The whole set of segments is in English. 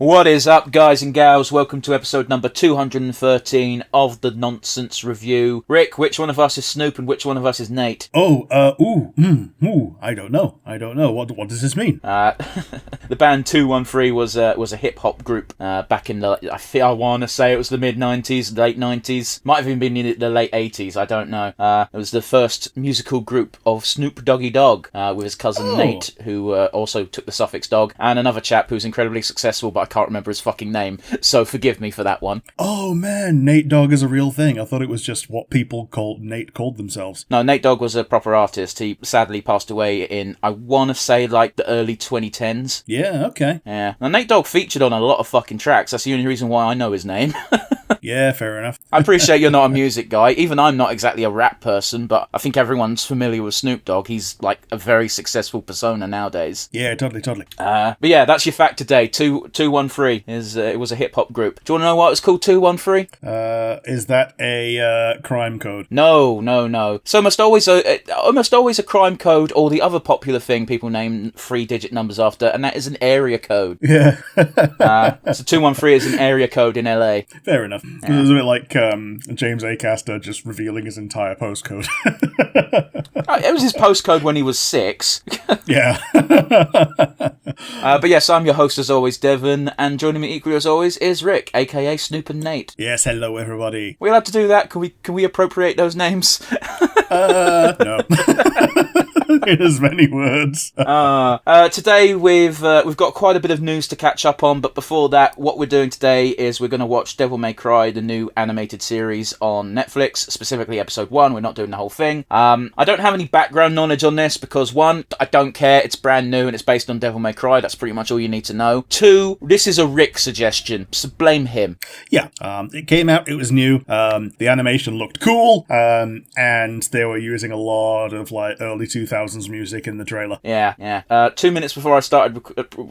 What is up, guys and gals? Welcome to episode number 213 of the Nonsense Review. Rick, which one of us is Snoop and which one of us is Nate? I don't know. What does this mean? The band 213 was a hip hop group back in the, I want to say it was the mid 90s, late 90s, might have even been in the late 80s. I don't know. It was the first musical group of Snoop Doggy Dogg with his cousin Nate, who also took the suffix dog, and another chap who's incredibly successful, but I can't remember his fucking name, so forgive me for that one. Oh man, Nate Dogg is a real thing. I thought it was just what people called themselves. No, Nate Dogg was a proper artist. He sadly passed away in, I want to say, like the early 2010s. Yeah, okay. Yeah. Now, Nate Dogg featured on a lot of fucking tracks. That's the only reason why I know his name. Yeah, fair enough. I appreciate you're not a music guy. Even I'm not exactly a rap person, but I think everyone's familiar with Snoop Dogg. He's like a very successful persona nowadays. Yeah, totally. But yeah, that's your fact today. 213 it was a hip hop group. Do you want to know why it was called 213? Is that a crime code? No. So almost always a crime code, or the other popular thing people name 3-digit numbers after, and that is an area code. Yeah. So 213 is an area code in LA. Fair enough. Yeah. It was a bit like James Acaster just revealing his entire postcode. It was his postcode when he was 6. Yeah. But yes, I'm your host as always, Devon, and joining me equally as always is Rick, aka Snoop and Nate. Yes, hello everybody. We allowed to do that? Can we appropriate those names? No. In as many words. Today we've got quite a bit of news to catch up on, but before that, what we're doing today is we're going to watch Devil May Cry, the new animated series on Netflix, specifically episode 1. We're not doing the whole thing. I don't have any background knowledge on this because 1, I don't care, it's brand new and it's based on Devil May Cry. That's pretty much all you need to know. 2, this is a Rick suggestion, so blame him. Yeah, it came out, it was new, the animation looked cool, and they were using a lot of like early 2000s music in the trailer. Yeah. 2 minutes before I started,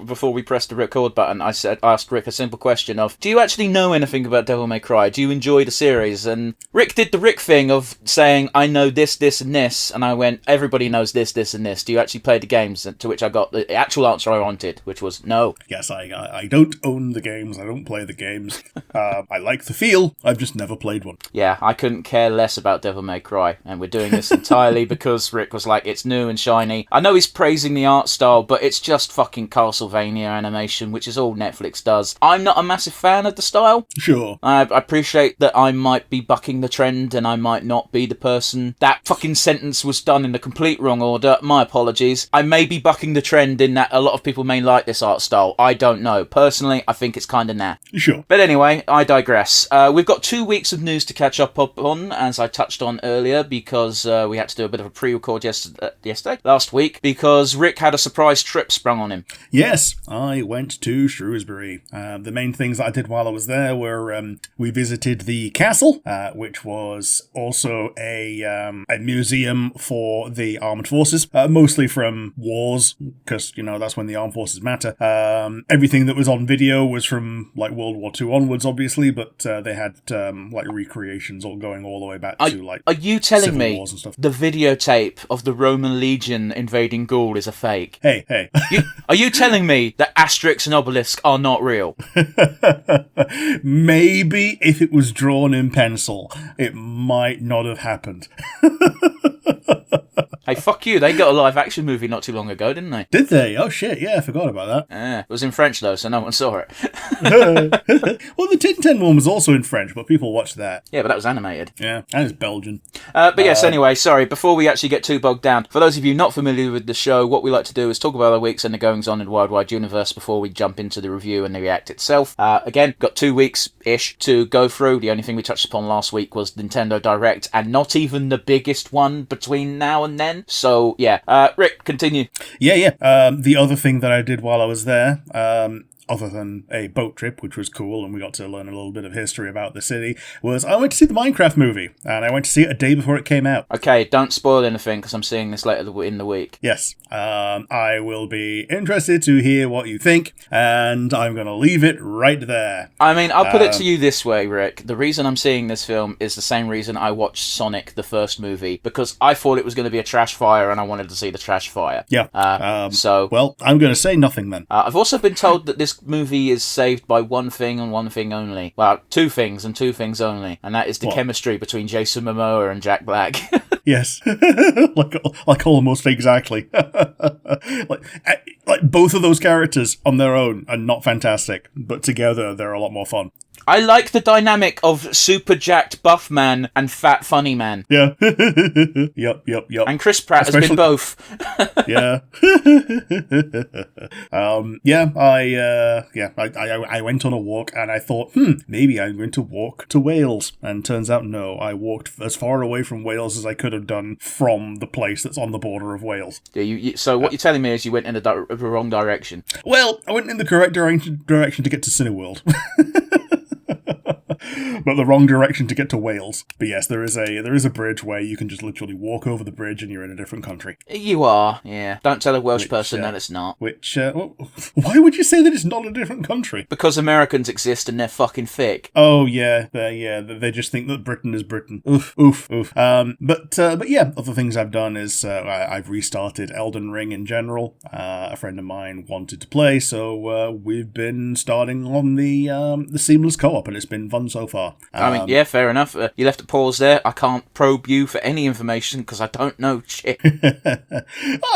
before we pressed the record button, I asked Rick a simple question of, do you actually know anything about Devil May Cry? Do you enjoy the series? And Rick did the Rick thing of saying, I know this, and this, and I went, everybody knows this, and this. Do you actually play the games? And to which I got the actual answer I wanted, which was no. Yes, I don't own the games, I don't play the games. I like the feel, I've just never played one. Yeah, I couldn't care less about Devil May Cry, and we're doing this entirely because Rick was like, it's new and shiny. I know he's praising the art style, but it's just fucking Castlevania animation, which is all Netflix does. I'm not a massive fan of the style. Sure. I appreciate that I might be bucking the trend and I might not be the person. That fucking sentence was done in the complete wrong order. My apologies. I may be bucking the trend in that a lot of people may like this art style. I don't know. Personally, I think it's kind of nah. Sure. But anyway, I digress. We've got 2 weeks of news to catch up on, as I touched on earlier, because we had to do a bit of a pre-record last week, because Rick had a surprise trip sprung on him. Yes, I went to Shrewsbury. The main things that I did while I was there were we visited the castle, which was also a museum for the armed forces, mostly from wars, because, you know, that's when the armed forces matter. Everything that was on video was from, like, World War II onwards, obviously, but they had, like, recreations all going all the way back to, like, are you telling Civil me Wars and stuff. The videotape of the Roman legion invading Gaul is a fake? Hey. Are you telling me that Asterix and Obelisk are not real? Maybe if it was drawn in pencil, it might not have happened. Hey, fuck you. They got a live-action movie not too long ago, didn't they? Did they? Oh, shit. Yeah, I forgot about that. It was in French, though, so no one saw it. Well, the Tintin one was also in French, but people watched that. Yeah, but that was animated. Yeah, and it's Belgian. But yes, anyway, sorry, before we actually get too bogged down, for those of you not familiar with the show, what we like to do is talk about our weeks and the goings-on in the Wild Wide Universe before we jump into the review and the react itself. Again, got 2 weeks-ish to go through. The only thing we touched upon last week was Nintendo Direct, and not even the biggest one between now and then. So, yeah. Rick, continue. Yeah. The other thing that I did while I was there, other than a boat trip, which was cool, and we got to learn a little bit of history about the city, was I went to see the Minecraft movie, and I went to see it a day before it came out. Okay, don't spoil anything, because I'm seeing this later in the week. Yes. I will be interested to hear what you think, and I'm going to leave it right there. I mean, I'll put it to you this way, Rick. The reason I'm seeing this film is the same reason I watched Sonic, the first movie, because I thought it was going to be a trash fire, and I wanted to see the trash fire. Yeah. So, well, I'm going to say nothing then. I've also been told that this this movie is saved by one thing and one thing only. Well, two things and two things only, and that is the chemistry between Jason Momoa and Jack Black. Yes, like almost exactly. like both of those characters on their own are not fantastic, but together they're a lot more fun. I like the dynamic of super jacked buff man and fat funny man. Yeah. Yep. And Chris Pratt has been both. Yeah. I went on a walk and I thought, maybe I'm going to walk to Wales. And turns out, no, I walked as far away from Wales as I could have done from the place that's on the border of Wales. Yeah, so what you're telling me is you went in the wrong direction. Well, I went in the correct direction to get to Cineworld. But the wrong direction to get to Wales. But yes, there is a bridge where you can just literally walk over the bridge and you're in a different country. You are, yeah. Don't tell a Welsh person that it's not. Why would you say that it's not a different country? Because Americans exist and they're fucking thick. Oh yeah, they just think that Britain is Britain. Oof. But yeah, other things I've done is I've restarted Elden Ring in general. A friend of mine wanted to play, so we've been starting on the seamless co-op, and it's been fun so far. I mean, yeah, fair enough. You left a pause there. I can't probe you for any information because I don't know shit.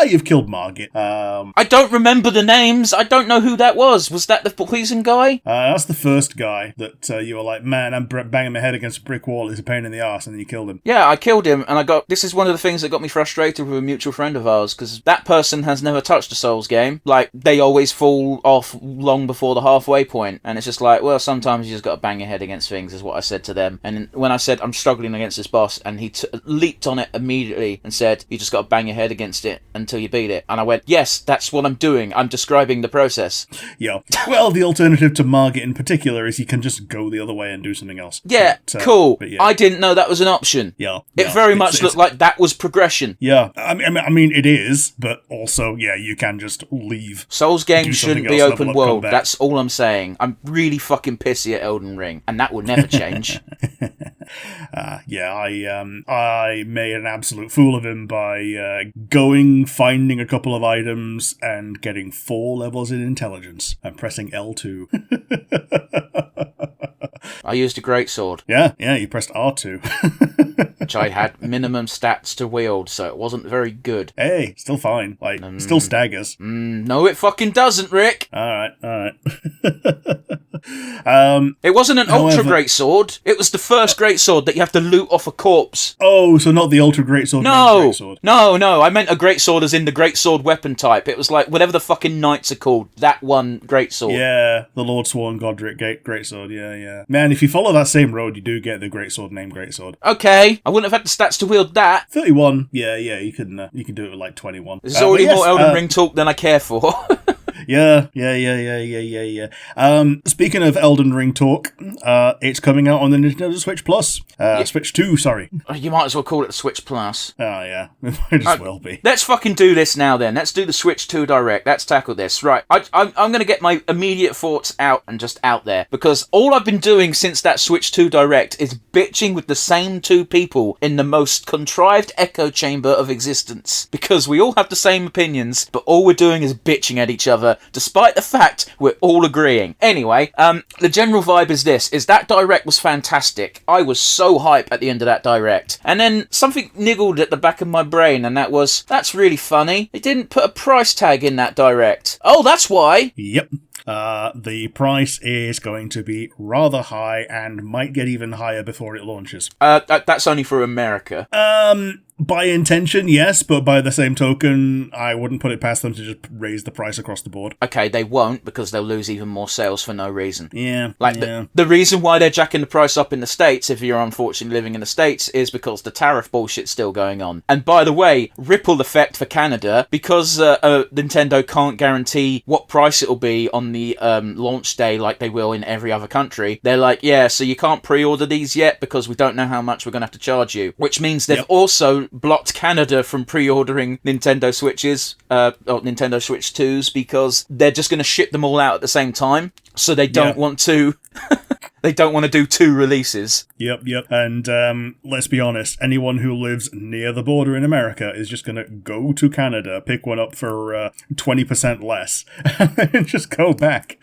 You've killed Margit. I don't remember the names. I don't know who that was. Was that the poison guy? That's the first guy that you were like, man, I'm banging my head against a brick wall. It's a pain in the arse, and then you killed him. Yeah, I killed him, and this is one of the things that got me frustrated with a mutual friend of ours, because that person has never touched a Souls game. Like, they always fall off long before the halfway point, and it's just like, well, sometimes you just got to bang your head against things, is what I said to them. And when I said I'm struggling against this boss, and he leaped on it immediately and said, you just got to bang your head against it until you beat it. And I went, yes, that's what I'm doing. I'm describing the process. Yeah. Well, the alternative to Margit in particular is you can just go the other way and do something else. Yeah, cool. Yeah. I didn't know that was an option. Yeah. It very much looked like that was progression. Yeah. I mean, it is, but also, yeah, you can just leave. Souls games shouldn't be open world. That's all I'm saying. I'm really fucking pissy at Elden Ring, and that will never change. I made an absolute fool of him by finding a couple of items and getting 4 levels in intelligence and pressing L2. I used a greatsword. Yeah, you pressed R2. Which I had minimum stats to wield, so it wasn't very good. Hey, still fine. Like, still staggers. No, it fucking doesn't, Rick. Alright. It wasn't an ultra greatsword. It was the first greatsword that you have to loot off a corpse. Oh, so not the ultra greatsword. No. I meant a greatsword as in the greatsword weapon type. It was like whatever the fucking knights are called. That one greatsword. Yeah, the Lord Sworn Godric greatsword. Yeah. Man, if you follow that same road, you do get the greatsword named greatsword. Okay, I wouldn't have had the stats to wield that. 31. Yeah. You can do it with like 21. There's already more Elden Ring talk than I care for. Yeah. Speaking of Elden Ring talk, it's coming out on the Nintendo Switch Plus. Switch 2, sorry. You might as well call it the Switch Plus. Oh, yeah. It might as well be. Let's fucking do this now, then. Let's do the Switch 2 Direct. Let's tackle this. Right. I'm going to get my immediate thoughts out and just out there, because all I've been doing since that Switch 2 Direct is bitching with the same two people in the most contrived echo chamber of existence, because we all have the same opinions, but all we're doing is bitching at each other, despite the fact we're all agreeing. Anyway, the general vibe is that Direct was fantastic. I was so hype at the end of that Direct. And then something niggled at the back of my brain, and that's really funny. They didn't put a price tag in that Direct. Oh, that's why. Yep. The price is going to be rather high and might get even higher before it launches. That's only for America. By intention, yes, but by the same token, I wouldn't put it past them to just raise the price across the board. Okay, they won't, because they'll lose even more sales for no reason. Yeah. The reason why they're jacking the price up in the States, if you're unfortunately living in the States, is because the tariff bullshit's still going on. And by the way, ripple effect for Canada, because Nintendo can't guarantee what price it'll be on the launch day like they will in every other country. They're like, yeah, so you can't pre-order these yet because we don't know how much we're going to have to charge you. Which means they've also blocked Canada from pre-ordering Nintendo Switches, or Nintendo Switch 2s, because they're just going to ship them all out at the same time, so they don't want to They don't want to do 2 releases. Yep. And let's be honest, anyone who lives near the border in America is just going to go to Canada, pick one up for 20% less, and just go back.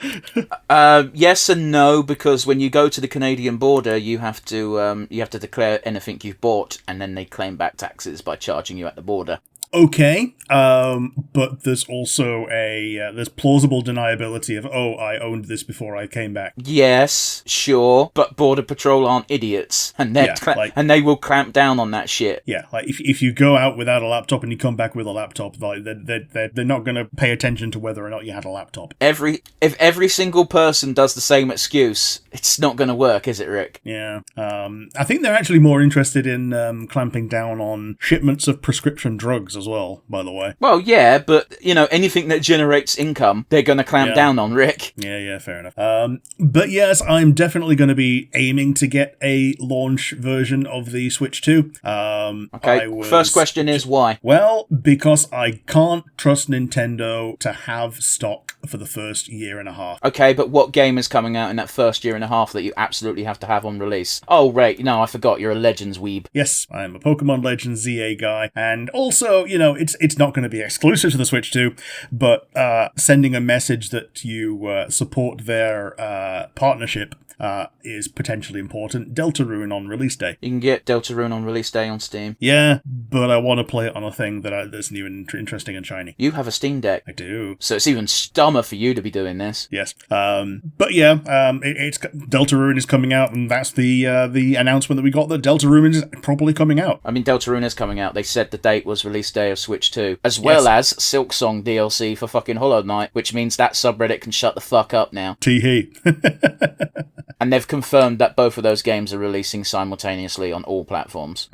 Yes and no, because when you go to the Canadian border, you have to declare anything you've bought, and then they claim back taxes by charging you at the border. Okay, but there's also there's plausible deniability of, I owned this before I came back. Yes, sure, but Border Patrol aren't idiots, and and they will clamp down on that shit. Yeah, like if you go out without a laptop and you come back with a laptop, like they're not going to pay attention to whether or not you had a laptop. If every single person does the same excuse, it's not going to work, is it, Rick? Yeah, I think they're actually more interested in clamping down on shipments of prescription drugs as well, by the way. Well, yeah, but, anything that generates income, they're going to clamp down on, Rick. Yeah, fair enough. But yes, I'm definitely going to be aiming to get a launch version of the Switch 2. Okay, first question is why? Well, because I can't trust Nintendo to have stock for the first year and a half. Okay, but what game is coming out in that first year and a half that you absolutely have to have on release? Oh, right, no, I forgot, you're a Legends weeb. Yes, I'm a Pokemon Legends ZA guy, and also, it's not going to be exclusive to the Switch 2, but sending a message that you support their partnership is potentially important. Deltarune on release day. You can get Deltarune on release day on Steam. Yeah, but I want to play it on a thing that's new and interesting and shiny. You have a Steam Deck. I do. So it's even dumber for you to be doing this. Yes. But yeah, it's Deltarune is coming out, and that's the announcement that we got that Deltarune is properly coming out. I mean, Deltarune is coming out. They said the date was release day of Switch 2, as well as Silksong DLC for fucking Hollow Knight, which means that subreddit can shut the fuck up now. Tee-hee. And they've confirmed that both of those games are releasing simultaneously on all platforms.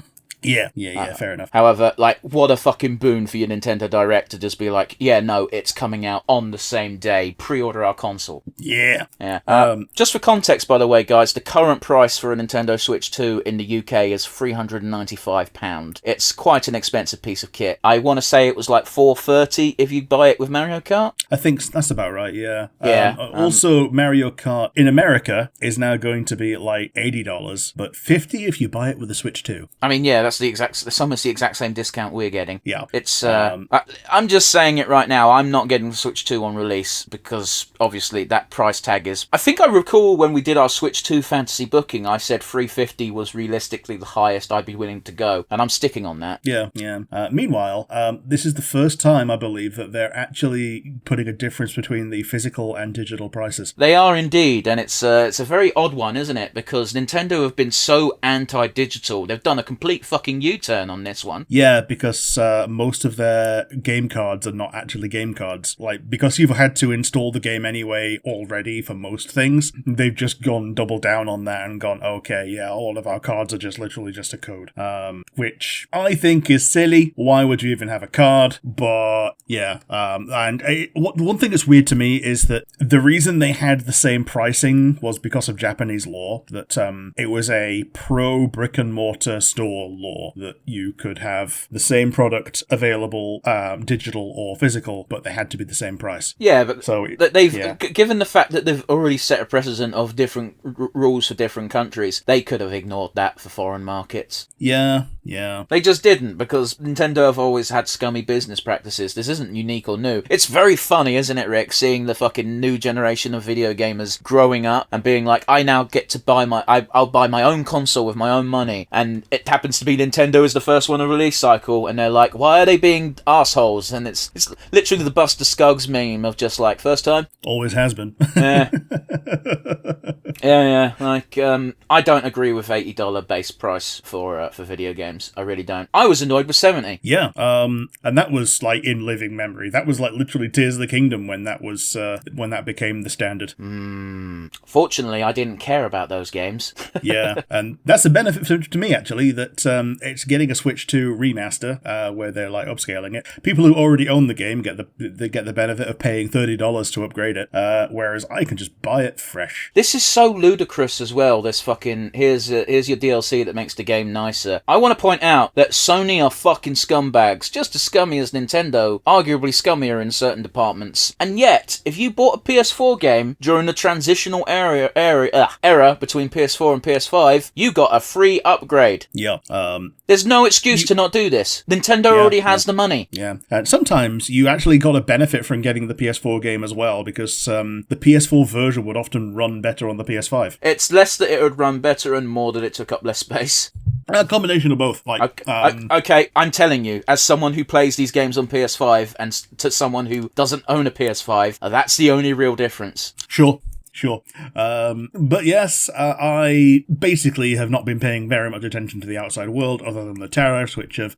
Yeah, fair enough. However, what a fucking boon for your Nintendo Direct to just be like, yeah, no, it's coming out on the same day. Pre-order our console. Yeah. Just for context, by the way, guys, the current price for a Nintendo Switch 2 in the UK is £395. It's quite an expensive piece of kit. I want to say it was like $430 if you buy it with Mario Kart. I think that's about right, yeah. Yeah. Also, Mario Kart in America is now going to be like $80, but $50 if you buy it with the Switch 2. I mean, yeah, that's almost the exact same discount we're getting. Yeah. It's I'm just saying it right now, I'm not getting the Switch 2 on release because obviously that price tag is... I think I recall when we did our Switch 2 fantasy booking, I said $350 was realistically the highest I'd be willing to go, and I'm sticking on that. Yeah. Meanwhile, this is the first time, I believe, that they're actually putting a difference between the physical and digital prices. They are indeed, and it's a very odd one, isn't it? Because Nintendo have been so anti-digital, they've done a complete fucking U-turn on this one. Yeah, because most of their game cards are not actually game cards. Like, because you've had to install the game anyway already for most things, they've just gone double down on that and gone, okay, yeah, all of our cards are just literally just a code. Which I think is silly. Why would you even have a card? But, yeah. One thing that's weird to me is that the reason they had the same pricing was because of Japanese law, that it was a pro-brick-and-mortar store law that you could have the same product available digital or physical, but they had to be the same price. Yeah, but given the fact that they've already set a precedent of different rules for different countries, they could have ignored that for foreign markets. Yeah. They just didn't, because Nintendo have always had scummy business practices. This isn't unique or new. It's very funny, isn't it, Rick, seeing the fucking new generation of video gamers growing up and being like, I now get to buy I'll buy my own console with my own money, and it happens to be Nintendo is the first one to release cycle, and they're like, why are they being assholes? And it's literally the Buster Scruggs meme of just like, first time? Always has been. Yeah. Yeah. Like, I don't agree with $80 base price for video games. I really don't. I was annoyed with $70. Yeah. And that was like in living memory. That was like literally Tears of the Kingdom when that was when that became the standard. Fortunately, I didn't care about those games. Yeah, and that's a benefit to me actually, that it's getting a Switch 2 remaster where they're like upscaling it. People who already own the game get the benefit of paying $30 to upgrade it, whereas I can just buy it fresh. This is so so ludicrous as well, this fucking, here's your DLC that makes the game nicer. I want to point out that Sony are fucking scumbags, just as scummy as Nintendo, arguably scummier in certain departments. And yet, if you bought a PS4 game during the transitional era between PS4 and PS5, you got a free upgrade. Yeah. There's no excuse to not do this. Nintendo already has the money. Yeah. And sometimes you actually got a benefit from getting the PS4 game as well, because the PS4 version would often run better on the PS5. It's less that it would run better and more that it took up less space. A combination of both. Okay, I'm telling you, as someone who plays these games on PS5 and to someone who doesn't own a PS5, that's the only real difference. Sure. But yes, I basically have not been paying very much attention to the outside world other than the tariffs, which have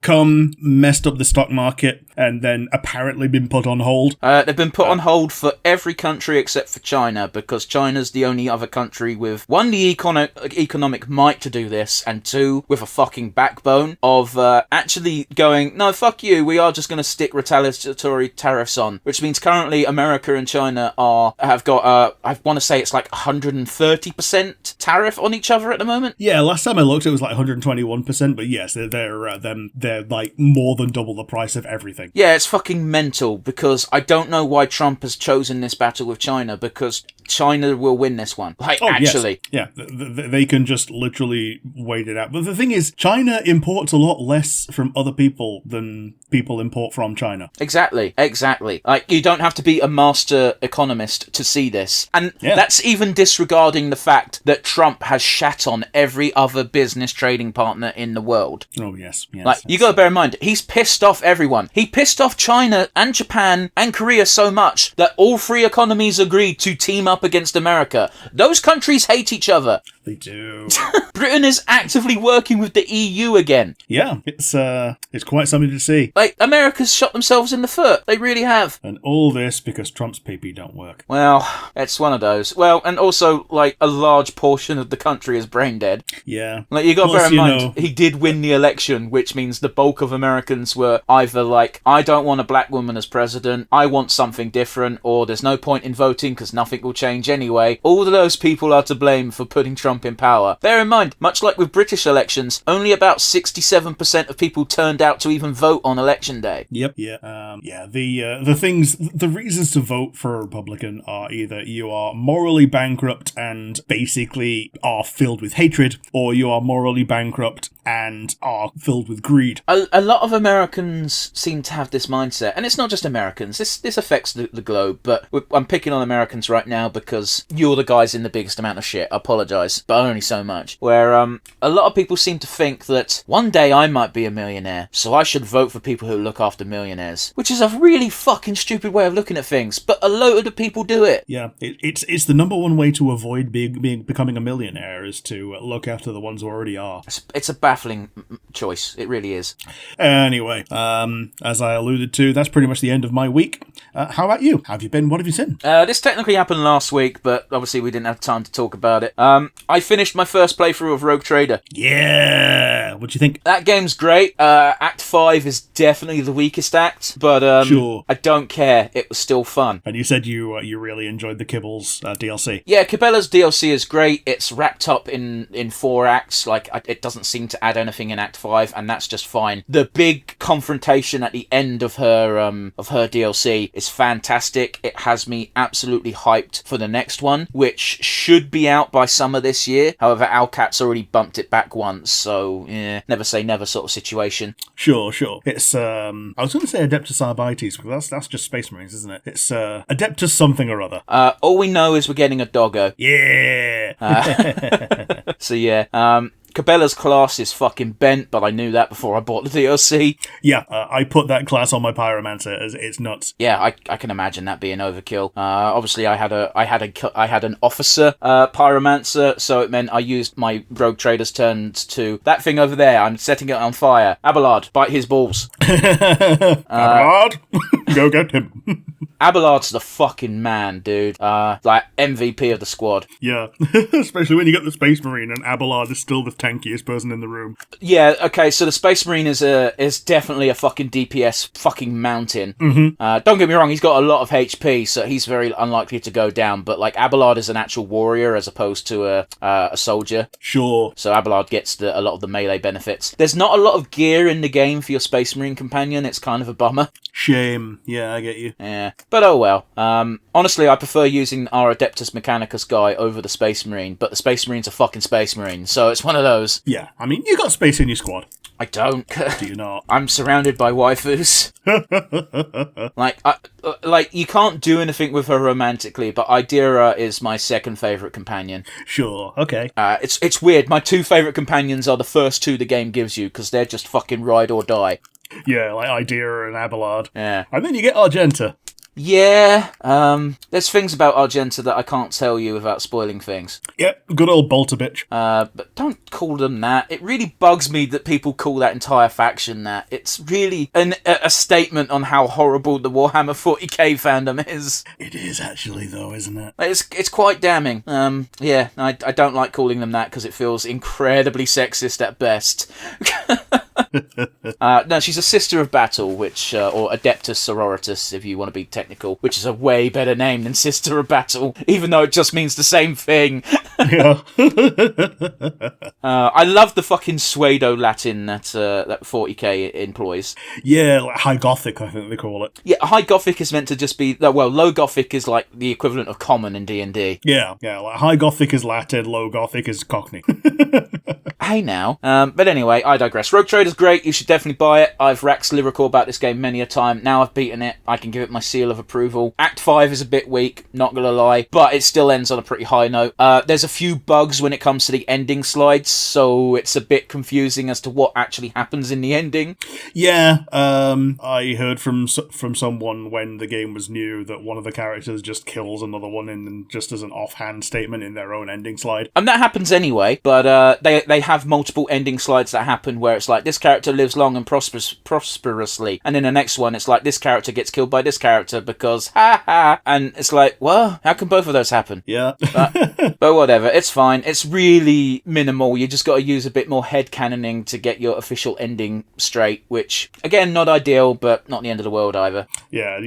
messed up the stock market, and then apparently been put on hold. They've been put on hold for every country except for China, because China's the only other country with, one, the economic might to do this, and two, with a fucking backbone of actually going, no, fuck you, we are just going to stick retaliatory tariffs on, which means currently America and China have got, I want to say it's like 130% tariff on each other at the moment. Yeah, last time I looked, it was like 121%. But yes, they're like more than double the price of everything. Yeah, it's fucking mental, because I don't know why Trump has chosen this battle with China, because China will win this one. Like, actually. Yes. Yeah, they can just literally wait it out. But the thing is, China imports a lot less from other people than people import from China. Exactly. Like, you don't have to be a master economist to see this. And that's even disregarding the fact that Trump has shat on every other business trading partner in the world. Oh, yes. Like, you gotta bear in mind, he's pissed off everyone. He pissed off China and Japan and Korea so much that all three economies agreed to team up against America. Those countries hate each other. They do. Britain is actively working with the EU again. Yeah, it's quite something to see. Like, America's shot themselves in the foot. They really have. And all this because Trump's pee-pee don't work. Well, it's one of those. Well, and also, like, a large portion of the country is brain dead. Yeah. Like, you got to bear in mind, he did win the election, which means the bulk of Americans were either like, I don't want a black woman as president, I want something different, or there's no point in voting because nothing will change anyway. All of those people are to blame for putting Trump in power. Bear in mind, much like with British elections, only about 67% of people turned out to even vote on election day. Yep. Yeah. The reasons to vote for a Republican are either you are morally bankrupt and basically are filled with hatred, or you are morally bankrupt and are filled with greed. A lot of Americans seem to have this mindset, and it's not just Americans. This affects the globe, but I'm picking on Americans right now because you're the guys in the biggest amount of shit. I apologise, but only so much. Where a lot of people seem to think that one day I might be a millionaire, so I should vote for people who look after millionaires, which is a really fucking stupid way of looking at things. But a load of people do it. Yeah, it's the number one way to avoid becoming a millionaire is to look after the ones who already are. It's a baffling choice. It really is. Anyway, as I alluded to, that's pretty much the end of my week. How about you? How have you been? What have you seen? This technically happened last week, but obviously we didn't have time to talk about it. I finished my first playthrough of Rogue Trader. Yeah! What'd you think? That game's great. Act 5 is definitely the weakest act, but sure. I don't care. It was still fun. And you said you really enjoyed the Kibbles DLC. Yeah, Cabela's DLC is great. It's wrapped up in 4 acts. Like, it doesn't seem to add anything in Act 5, and that's just fine. The big confrontation at the end of her DLC is fantastic. It has me absolutely hyped for the next one, which should be out by summer this year. However, Alcat's already bumped it back once, so yeah, never say never sort of situation. Sure. It's I was going to say Adeptus Arbites, because that's just Space Marines, isn't it? It's Adeptus something or other. All we know is we're getting a doggo. Yeah. So yeah. Cabela's class is fucking bent, but I knew that before I bought the DLC. Yeah, I put that class on my Pyromancer as it's nuts. Yeah, I can imagine that being overkill. Obviously, I had an officer Pyromancer, so it meant I used my Rogue Trader's turns to that thing over there. I'm setting it on fire. Abelard, bite his balls. Abelard, go get him. Abelard's the fucking man, dude. Like MVP of the squad. Yeah, especially when you got the Space Marine and Abelard is still the tankiest person in the room. Yeah, okay, so the Space Marine is definitely a fucking DPS fucking mountain. Mm-hmm. Don't get me wrong, he's got a lot of HP, so he's very unlikely to go down, but like Abelard is an actual warrior as opposed to a soldier. Sure. So Abelard gets a lot of the melee benefits. There's not a lot of gear in the game for your Space Marine companion, it's kind of a bummer. Shame. Yeah, I get you. Yeah, but oh well. Honestly, I prefer using our Adeptus Mechanicus guy over the Space Marine, but the Space Marine's a fucking Space Marine, so it's one of those. Yeah, I mean, you got space in your squad. I don't. Do you not? I'm surrounded by waifus. Like, you can't do anything with her romantically, but Idira is my second favourite companion. Sure, okay. It's weird. My two favourite companions are the first two the game gives you, because they're just fucking ride or die. Yeah, like Idira and Abelard. Yeah. And then you get Argenta. Yeah, there's things about Argenta that I can't tell you without spoiling things. Yep, good old bolter bitch. But don't call them that. It really bugs me that people call that entire faction that. It's really a statement on how horrible the Warhammer 40k fandom is. It is actually, though, isn't it? It's quite damning. Yeah, I don't like calling them that because it feels incredibly sexist at best. No, she's a Sister of Battle, which or Adeptus Sororitas, if you want to be technical, which is a way better name than Sister of Battle, even though it just means the same thing. Yeah. I love the fucking pseudo Latin that 40k employs. Yeah, like High Gothic, I think they call it. Yeah, High Gothic is meant to just be Low Gothic is like the equivalent of Common in D&D. Yeah, like High Gothic is Latin, Low Gothic is Cockney. Hey now. But anyway, I digress. Rogue Trader's great, you should definitely buy it. I've waxed lyrical about this game many a time. Now I've beaten it, I can give it my seal of approval. Act 5 is a bit weak, not gonna lie, but it still ends on a pretty high note. There's a few bugs when it comes to the ending slides, so it's a bit confusing as to what actually happens in the ending. Yeah, I heard from someone when the game was new that one of the characters just kills another one in just as an offhand statement in their own ending slide. And that happens anyway, but they have multiple ending slides that happen where it's like, this character lives long and prosperously, and in the next one it's like, this character gets killed by this character because ha ha, and it's like, well, how can both of those happen? Yeah. But whatever, it's fine. It's really minimal. You just got to use a bit more headcanoning to get your official ending straight, which, again, not ideal, but not the end of the world either. Yeah,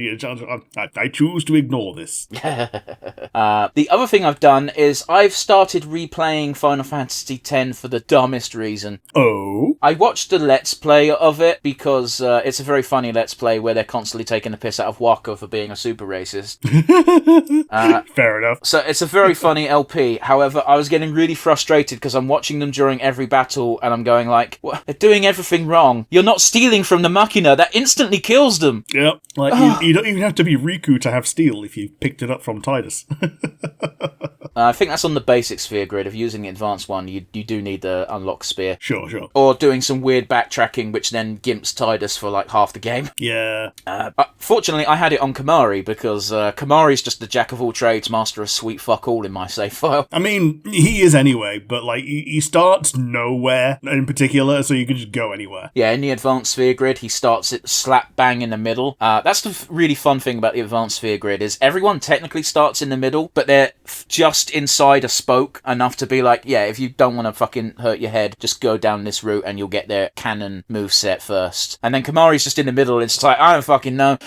I choose to ignore this. The other thing I've done is I've started replaying Final Fantasy X for the dumbest reason. Oh? I watched a Let's Play of it because it's a very funny Let's Play where they're constantly taking the piss out of Waka for being a super racist. Fair enough. So it's a very funny LP. However, I was getting really frustrated because I'm watching them during every battle and I'm going like, what? They're doing everything wrong. You're not stealing from the Machina. That instantly kills them. Yep. Like, you don't even have to be Riku to have steel if you picked it up from Titus. I think that's on the basic sphere grid. If you're using the advanced one, you do need the unlock spear. Sure. Or doing some weird backtracking, which then gimps Tidus for like half the game. Yeah. Fortunately, I had it on Kamari, because Kamari's just the jack of all trades, master of sweet fuck all in my save file. I mean, he is anyway, but like, he starts nowhere in particular, so you can just go anywhere. Yeah, in the advanced sphere grid, he starts it slap bang in the middle. That's the really fun thing about the advanced sphere grid, is everyone technically starts in the middle, but they're just inside a spoke enough to be like, yeah, if you don't want to fucking hurt your head, just go down this route and you'll get their cannon moveset first. And then Kamari's just in the middle, it's like, I don't fucking know.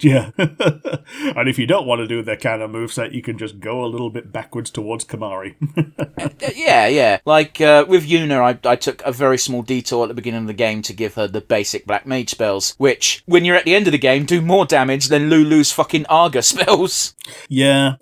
Yeah. And if you don't want to do their cannon moveset, you can just go a little bit backwards towards Kamari. Yeah. Like, with Yuna, I took a very small detour at the beginning of the game to give her the basic Black Mage spells, which, when you're at the end of the game, do more damage than Lulu's fucking Arga spells. Yeah,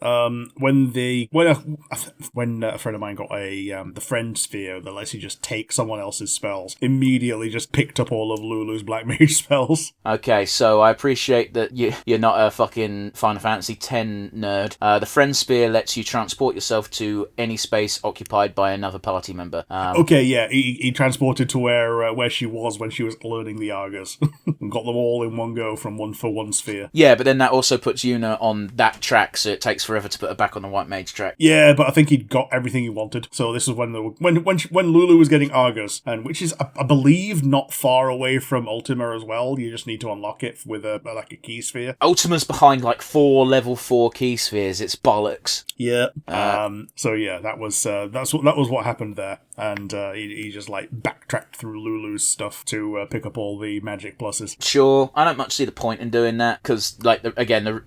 when a friend of mine got the friend sphere that lets you just take someone else's spells, immediately just picked up all of Lulu's Black Mage spells. Okay, so I appreciate that you're not a fucking Final Fantasy X nerd. The friend spear lets you transport yourself to any space occupied by another party member. Okay, yeah, he transported to where she was when she was learning the Argas, and got them all in one go from one sphere. Yeah, but then that also puts Yuna on that track, so it takes forever to put her back on the White Mage track. Yeah, but I think he'd got everything he wanted. So this is when Lulu was getting Argas, and which is I believe not far away from Ultima as well. You just need to unlock it with a key sphere. sphere. Ultima's behind like 4 level 4 key spheres. It's bollocks. Yeah. So yeah, that was what happened there, and he just like backtracked through Lulu's stuff to pick up all the magic pluses. Sure, I don't much see the point in doing that because, like, the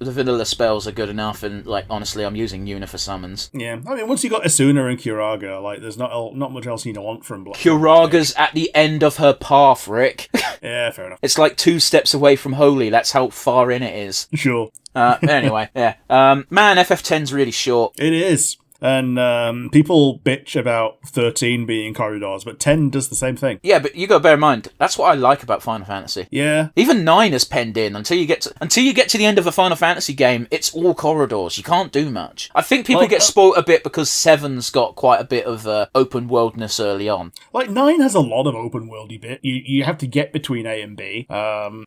vanilla spells are good enough, and like honestly, I'm using Una for summons. Yeah, I mean, once you got Asuna and Curaga, like, there's not much else you want from Blood. Curaga's at the end of her path, Rick. Yeah, fair enough. It's like 2 steps away from Holy. That's how far in it is. Sure. Anyway, yeah. Man, FF10's really short. It is. And people bitch about 13 being corridors, but 10 does the same thing. Yeah, but you got to bear in mind, that's what I like about Final Fantasy. Yeah. Even 9 is penned in. Until you get to the end of a Final Fantasy game, it's all corridors. You can't do much. I think people get spoilt a bit because 7's got quite a bit of open worldness early on. Like, 9 has a lot of open worldy bit. You have to get between A and B.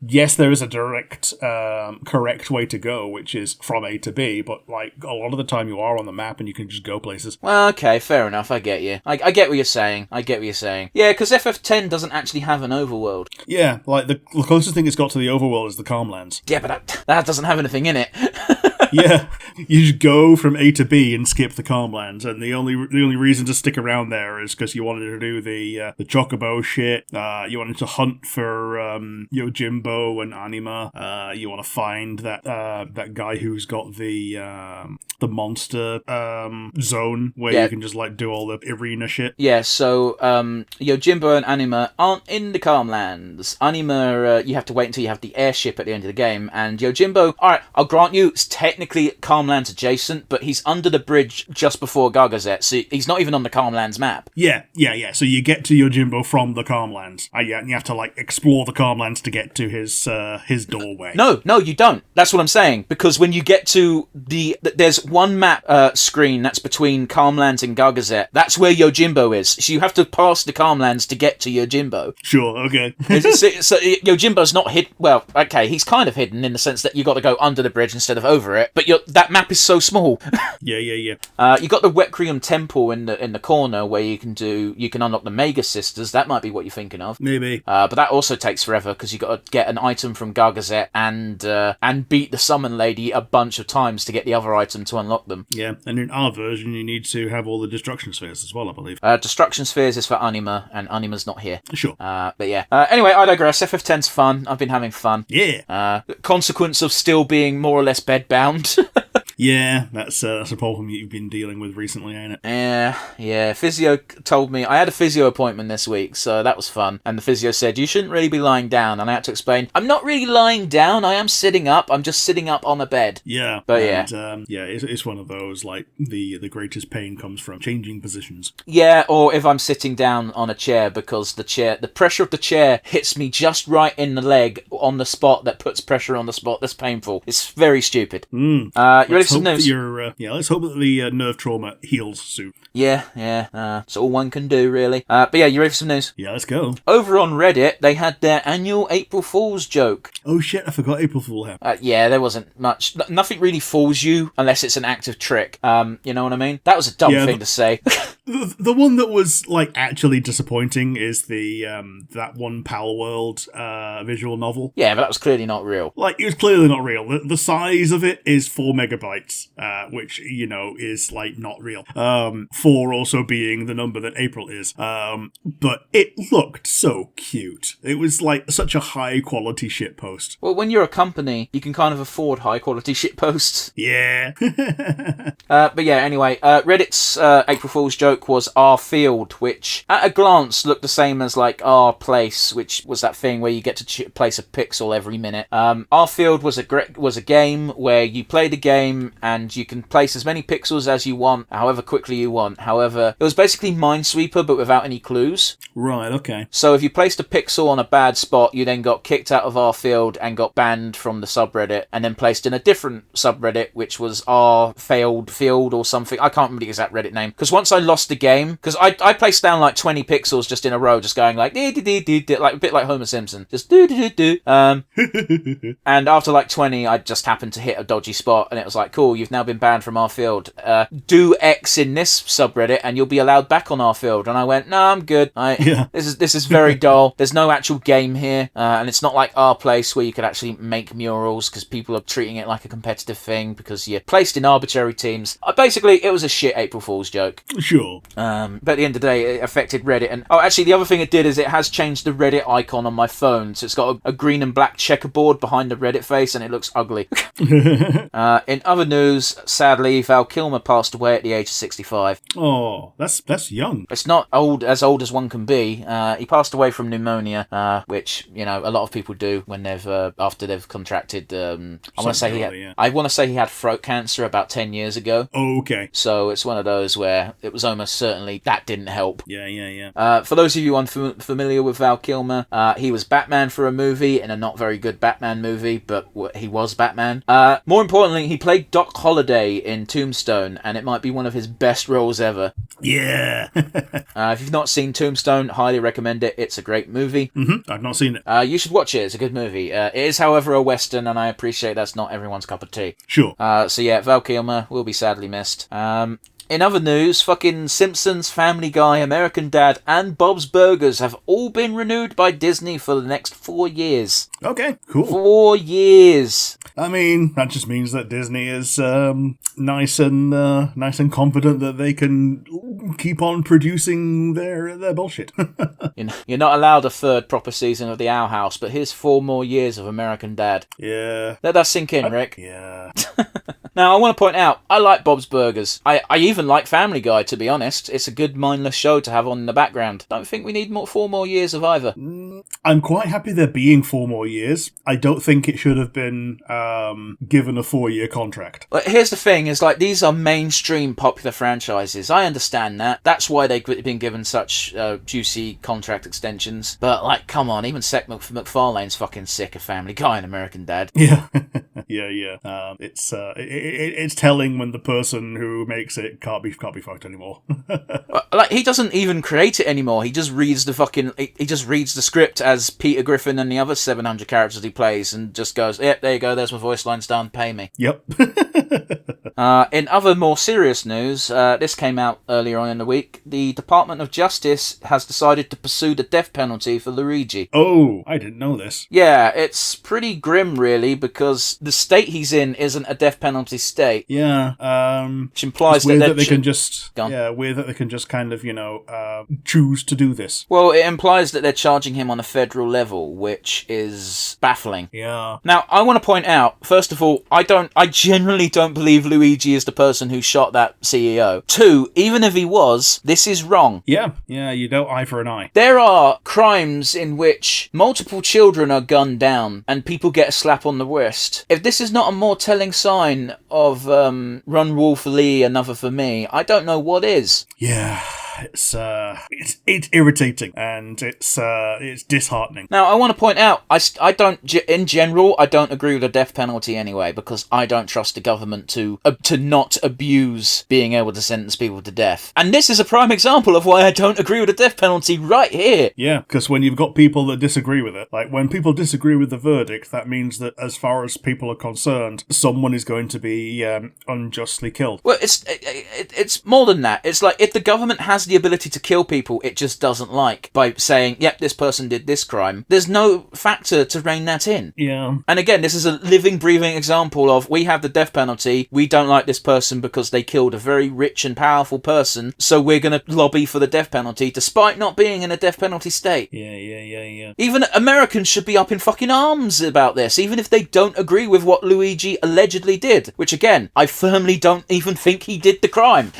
Yes, there is a direct, correct way to go, which is from A to B, but like a lot of the time you are on the map and you can just go places. Well, okay, fair enough. I get you. I get what you're saying. Yeah, because FF10 doesn't actually have an overworld. Yeah, like the closest thing it's got to the overworld is the Calmlands. Yeah, but that doesn't have anything in it. Yeah, you just go from A to B and skip the Calmlands, and the only reason to stick around there is because you wanted to do the Chocobo shit. You wanted to hunt for Yojimbo and Anima. You want to find that guy who's got the monster zone where you can just like do all the arena shit. Yeah, so Yojimbo and Anima aren't in the Calmlands. Anima, you have to wait until you have the airship at the end of the game, and Yojimbo, alright, I'll grant you, it's technically Calmlands adjacent, but he's under the bridge just before Gargazet, so he's not even on the Calmlands map. Yeah. So you get to Yojimbo from the Calmlands. Yeah, and you have to like explore the Calmlands to get to his doorway. No, you don't. That's what I'm saying, because when you get to there's one map screen that's between Calmlands and Gargazet. That's where Yojimbo is. So you have to pass the Calmlands to get to Yojimbo. Sure, okay. So Yojimbo's not hidden. Well, okay, he's kind of hidden in the sense that you got to go under the bridge instead of over it. But that map is so small. Yeah. You got the Wecrium Temple in the corner where you can unlock the Mega Sisters. That might be what you're thinking of. Maybe. But that also takes forever because you got to get an item from Gargazet and beat the Summon Lady a bunch of times to get the other item to unlock them. Yeah, and in our version, you need to have all the Destruction Spheres as well, I believe. Destruction Spheres is for Anima, and Anima's not here. Sure. But yeah. Anyway, I digress. FF10's fun. I've been having fun. Yeah. Consequence of still being more or less bedbound. Yeah, that's a problem you've been dealing with recently, ain't it? Yeah. Physio told me I had a physio appointment this week, so that was fun. And the physio said you shouldn't really be lying down, and I had to explain I'm not really lying down. I am sitting up. I'm just sitting up on a bed. Yeah, but it's one of those like the greatest pain comes from changing positions. Yeah, or if I'm sitting down on a chair because the pressure of the chair hits me just right in the leg on the spot that puts pressure on the spot that's painful. It's very stupid. You ready for some news? Let's hope that the nerve trauma heals soon. Yeah. It's all one can do, really. But yeah, you ready for some news? Yeah, let's go. Over on Reddit, they had their annual April Fool's joke. Oh shit, I forgot April Fool happened. Yeah, there wasn't much. Nothing really fools you unless it's an active trick. You know what I mean? That was a dumb thing to say. The one that was like actually disappointing is the that one Pal World visual novel. Yeah, but that was clearly not real. Like, it was clearly not real. The size of it is 4 megabytes, which, is like not real. 4 also being the number that April is. But it looked so cute. It was like such a high quality shitpost. Well, when you're a company, you can kind of afford high quality shitposts. Yeah. But yeah, anyway, Reddit's April Fool's joke was our field, which at a glance looked the same as like our place, which was that thing where you get to place a pixel every minute. Our field was a game where you play the game and you can place as many pixels as you want, however quickly you want. However, it was basically Minesweeper but without any clues. Right, okay. So if you placed a pixel on a bad spot, you then got kicked out of our field and got banned from the subreddit, and then placed in a different subreddit, which was our failed field or something. I can't remember the exact Reddit name, because once I lost lost the game, because I placed down like 20 pixels just in a row, just going like, like a bit like Homer Simpson, just do. And after like 20, I just happened to hit a dodgy spot, and it was like, cool, you've now been banned from our field. Do X in this subreddit, and you'll be allowed back on our field. And I went, no, I'm good. This is very dull. There's no actual game here, and it's not like our place where you could actually make murals, because people are treating it like a competitive thing because you're placed in arbitrary teams. Basically, it was a shit April Fool's joke. Sure. But at the end of the day, it affected Reddit. And actually, the other thing it did is it has changed the Reddit icon on my phone, so it's got a green and black checkerboard behind the Reddit face, and it looks ugly. In other news, sadly, Val Kilmer passed away at the age of 65. Oh, that's young. It's not old as one can be. He passed away from pneumonia, which a lot of people do when they've after they've contracted. I want to say he had throat cancer about 10 years ago. Oh, okay. So it's one of those where it was almost certainly that didn't help. Yeah. For those of you unfamiliar with Val Kilmer, he was Batman for a movie, in a not very good Batman movie, but he was Batman. More importantly, he played Doc Holliday in Tombstone, and it might be one of his best roles ever. Yeah. If you've not seen Tombstone, highly recommend it. It's a great movie. I've not seen it. You should watch it. It's a good movie. It is, however, a Western, and I appreciate that's not everyone's cup of tea. Sure. So yeah, Val Kilmer will be sadly missed. In other news, fucking Simpsons, Family Guy, American Dad, and Bob's Burgers have all been renewed by Disney for the next 4 years. Okay, cool. 4 years. I mean, that just means that Disney is nice and confident that they can keep on producing their bullshit. You're not allowed a third proper season of The Owl House, but here's 4 more years of American Dad. Yeah. Let that sink in, Rick. Yeah. Now, I want to point out, I like Bob's Burgers. I even like Family Guy, to be honest. It's a good mindless show to have on in the background. Don't think we need 4 more years of either. I'm quite happy there being 4 more years. I don't think it should have been given a 4-year contract. But here's the thing, is like, these are mainstream popular franchises. I understand that. That's why they've been given such juicy contract extensions. But, like, come on, even Seth MacFarlane's fucking sick of Family Guy and American Dad. Yeah. Yeah. It's telling when the person who makes it can't be fucked anymore. Like, he doesn't even create it anymore. He just reads the script as Peter Griffin and the other 700 characters he plays, and just goes, yep, there you go, there's my voice lines done, pay me. Yep. In other more serious news, this came out earlier on in the week. The Department of Justice has decided to pursue the death penalty for Luigi. Oh, I didn't know this. Yeah, it's pretty grim, really, because the state he's in isn't a death penalty state. Yeah. Which implies weird that they can just kind of choose to do this. Well, it implies that they're charging him on a federal level, which is baffling. Yeah. Now, I want to point out, first of all, I generally don't believe Luigi is the person who shot that CEO. 2, even if he was, this is wrong. Yeah, you don't eye for an eye. There are crimes in which multiple children are gunned down and people get a slap on the wrist. If this is not a more telling sign of Run Wolf Lee, another for me, I don't know what is. Yeah. It's irritating, and it's disheartening. Now, I want to point out, I don't, in general, I don't agree with the death penalty anyway, because I don't trust the government to not abuse being able to sentence people to death. And this is a prime example of why I don't agree with the death penalty right here. Yeah, because when you've got people that disagree with it, like when people disagree with the verdict, that means that as far as people are concerned, someone is going to be unjustly killed. Well, it's more than that. It's like, if the government has the ability to kill people it just doesn't like, by saying, yep, this person did this crime, there's no factor to rein that in. Yeah. And again, this is a living, breathing example of, we have the death penalty, we don't like this person because they killed a very rich and powerful person, so we're going to lobby for the death penalty despite not being in a death penalty state. Yeah. Even Americans should be up in fucking arms about this, even if they don't agree with what Luigi allegedly did, which again, I firmly don't even think he did the crime.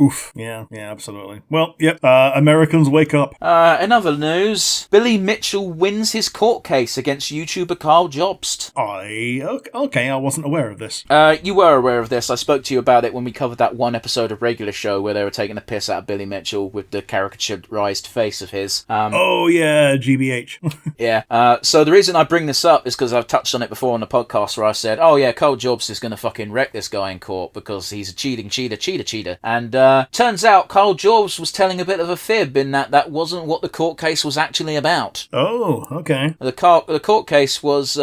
Oof. Yeah, absolutely. Well, yep. Americans, wake up. In other news, Billy Mitchell wins his court case against YouTuber Carl Jobst. Okay, I wasn't aware of this. You were aware of this. I spoke to you about it when we covered that one episode of Regular Show where they were taking a piss out of Billy Mitchell with the caricaturized face of his. Oh, yeah, GBH. Yeah. So the reason I bring this up is because I've touched on it before on the podcast where I said, oh yeah, Carl Jobst is going to fucking wreck this guy in court because he's a cheater. And turns out Carl Jobst was telling a bit of a fib in that wasn't what the court case was actually about. Oh, okay. The court case was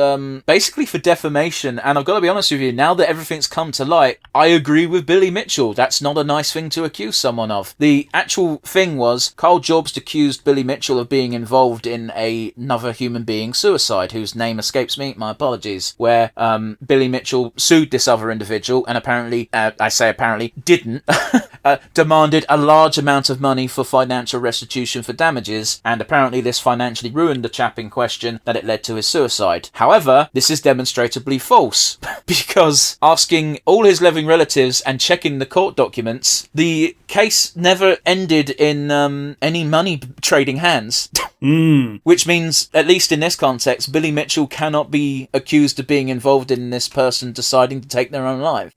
basically for defamation, and I've got to be honest with you, now that everything's come to light, I agree with Billy Mitchell. That's not a nice thing to accuse someone of. The actual thing was, Carl Jobst accused Billy Mitchell of being involved in another human being's suicide, whose name escapes me, my apologies, where Billy Mitchell sued this other individual, and apparently, I say apparently, didn't, demanded a large amount of money for financial restitution for damages, and apparently this financially ruined the chap in question that it led to his suicide. However, this is demonstrably false, because asking all his living relatives and checking the court documents, the case never ended in any money trading hands. Which means, at least in this context, Billy Mitchell cannot be accused of being involved in this person deciding to take their own life.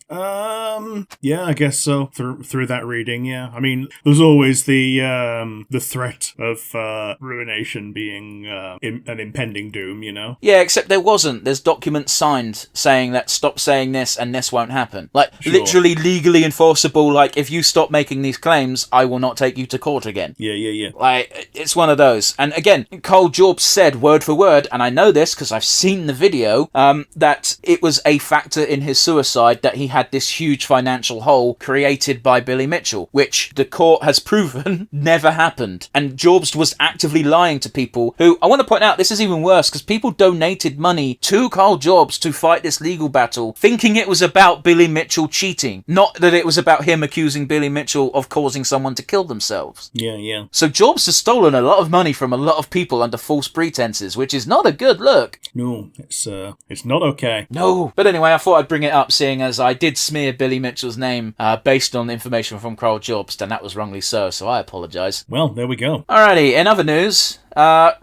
Yeah, I guess so. Through that reading, yeah. I mean, there's always the threat of ruination being an impending doom, you know? Yeah, except there wasn't. There's documents signed saying that stop saying this and this won't happen. Like, sure. Literally legally enforceable, like, if you stop making these claims, I will not take you to court again. Yeah. Like, it's one of those. And again, Carl Jobst said word for word, and I know this because I've seen the video, that it was a factor in his suicide that he had this huge financial hole created by Billy Mitchell, which the court has proven never happened. And Jobst was actively lying to people who, I want to point out, this is even worse because people donated money to Carl Jobst to fight this legal battle, thinking it was about Billy Mitchell cheating, not that it was about him accusing Billy Mitchell of causing someone to kill themselves. Yeah. So Jobst has stolen a lot of money from a lot of people under false pretenses, which is not a good look. No, it's not okay. No. But anyway, I thought I'd bring it up, seeing as I did smear Billy Mitchell's name based on information from Carl Jobst, and that was wrongly so I apologise. Well, there we go. Alrighty, in other news,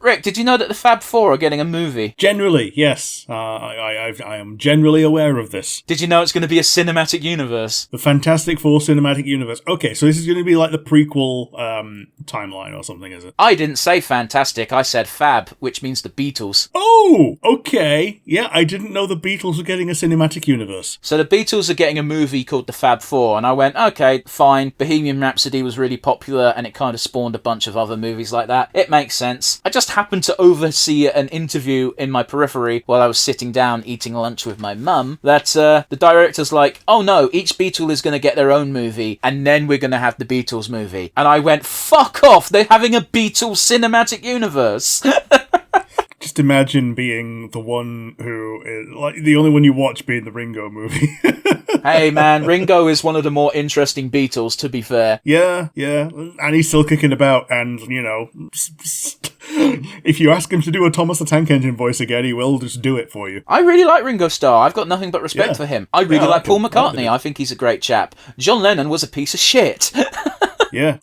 Rick, did you know that the Fab Four are getting a movie? Generally, yes. I am generally aware of this. Did you know it's going to be a cinematic universe? The Fantastic Four cinematic universe. Okay, so this is going to be like the prequel timeline or something, is it? I didn't say fantastic, I said fab, which means the Beatles. Oh, okay. Yeah, I didn't know the Beatles were getting a cinematic universe. So the Beatles are getting a movie called the Fab Four, and I went, okay, fine. Bohemian Rhapsody was really popular, and it kind of spawned a bunch of other movies like that. It makes sense. I just happened to oversee an interview in my periphery while I was sitting down eating lunch with my mum that the director's like, oh no, each Beatle is going to get their own movie and then we're going to have the Beatles movie. And I went, fuck off, they're having a Beatles cinematic universe. Just imagine being the one who is, like, the only one you watch being the Ringo movie. Hey man, Ringo is one of the more interesting Beatles, to be fair. Yeah, and he's still kicking about, and, you know, if you ask him to do a Thomas the Tank Engine voice again, he will just do it for you. I really like Ringo Starr. I've got nothing but respect for him. I really like Paul McCartney. I think he's a great chap. John Lennon was a piece of shit. Yeah.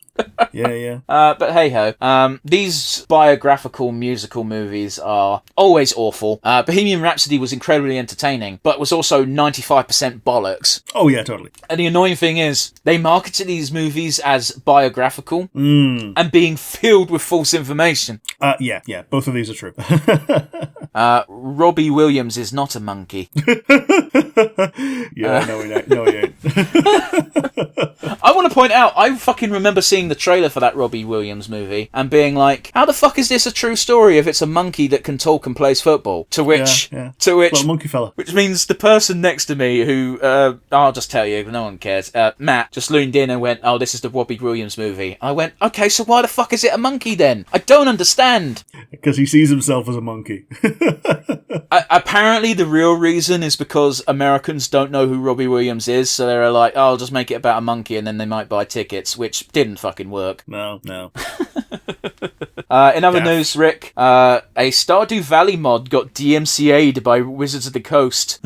But hey-ho. These biographical musical movies are always awful. Bohemian Rhapsody was incredibly entertaining, but was also 95% bollocks. Oh, yeah, totally. And the annoying thing is, they marketed these movies as biographical and being filled with false information. Yeah, both of these are true. Robbie Williams is not a monkey. Yeah, no, he ain't. I want to point out, I fucking remember seeing the trailer for that Robbie Williams movie and being like, how the fuck is this a true story if it's a monkey that can talk and plays football? To which, Well, monkey fella. Which means the person next to me who, I'll just tell you, no one cares, Matt, just leaned in and went, oh, this is the Robbie Williams movie. I went, okay, so why the fuck is it a monkey then? I don't understand. Because he sees himself as a monkey. Apparently the real reason is because Americans don't know who Robbie Williams is, so they're like, oh, I'll just make it about a monkey and then they might buy tickets, which didn't fucking work. No. In other news, Rick, a Stardew Valley mod got DMCA'd by Wizards of the Coast.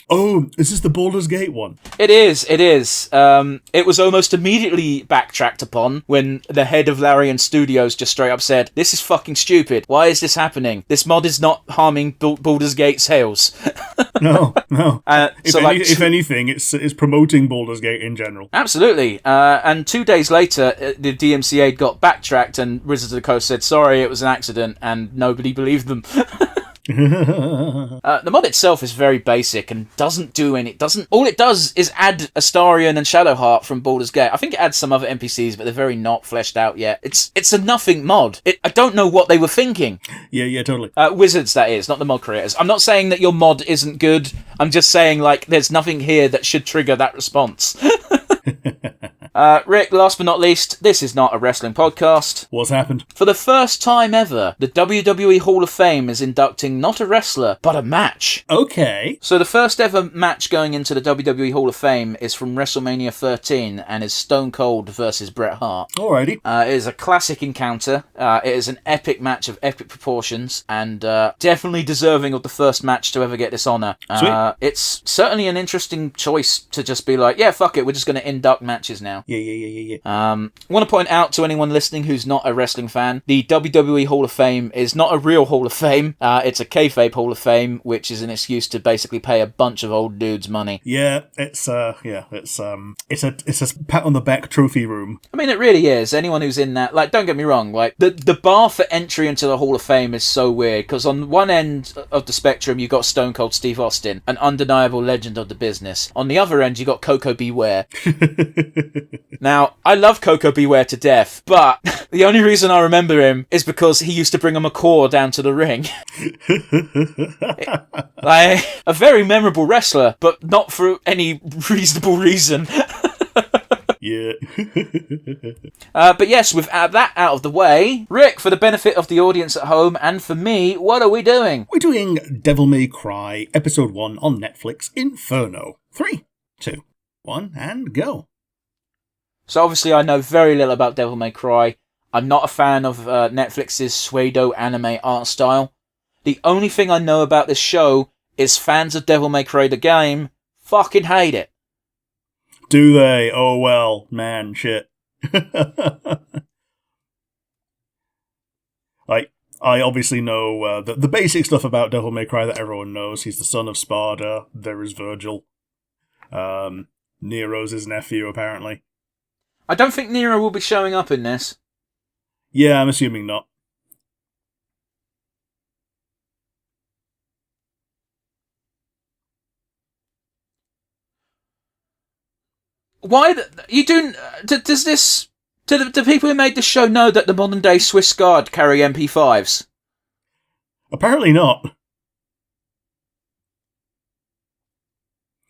Oh, is this the Baldur's Gate one? It is. It was almost immediately backtracked upon when the head of Larian Studios just straight up said, "This is fucking stupid. Why is this happening? This mod is not harming Baldur's Gate sales." No. If So anything, it's promoting Baldur's Gate in general. Absolutely. And 2 days later, the DMCA got backtracked and Wizards of the Coast said, sorry, it was an accident, and nobody believed them. The mod itself is very basic and doesn't do any. All it does is add Astarion and Shadowheart from Baldur's Gate. I think it adds some other NPCs, but they're very not fleshed out yet. It's a nothing mod. I don't know what they were thinking. Yeah, totally. Wizards, that is, not the mod creators. I'm not saying that your mod isn't good. I'm just saying, like, there's nothing here that should trigger that response. Rick, last but not least, this is not a wrestling podcast. What's happened? For the first time ever, the WWE Hall of Fame is inducting not a wrestler, but a match. Okay. So the first ever match going into the WWE Hall of Fame is from WrestleMania 13 and is Stone Cold versus Bret Hart. Alrighty. It is a classic encounter. It is an epic match of epic proportions and definitely deserving of the first match to ever get this honour. Sweet. It's certainly an interesting choice to just be like, yeah, fuck it, we're just going to induct matches now. Yeah. Want to point out to anyone listening who's not a wrestling fan, the WWE Hall of Fame is not a real Hall of Fame. It's a kayfabe Hall of Fame, which is an excuse to basically pay a bunch of old dudes money. Yeah, it's a pat on the back trophy room. I mean, it really is. Anyone who's in that, like, don't get me wrong, like, the bar for entry into the Hall of Fame is so weird, because on one end of the spectrum, you got Stone Cold Steve Austin, an undeniable legend of the business. On the other end, you got Coco Beware. Now, I love Coco Beware to death, but the only reason I remember him is because he used to bring a McCaw down to the ring. Like, a very memorable wrestler, but not for any reasonable reason. Yeah. But yes, with that out of the way, Rick, for the benefit of the audience at home and for me, what are we doing? We're doing Devil May Cry, Episode 1 on Netflix, Inferno. 3, 2, 1, and go. So obviously I know very little about Devil May Cry. I'm not a fan of Netflix's pseudo anime art style. The only thing I know about this show is fans of Devil May Cry the game fucking hate it. Do they? Oh well, man, shit. I obviously know the basic stuff about Devil May Cry that everyone knows. He's the son of Sparda. There is Virgil. Nero's his nephew, apparently. I don't think Nero will be showing up in this. Yeah, I'm assuming not. Why? Does this... Do the people who made this show know that the modern day Swiss Guard carry MP5s? Apparently not.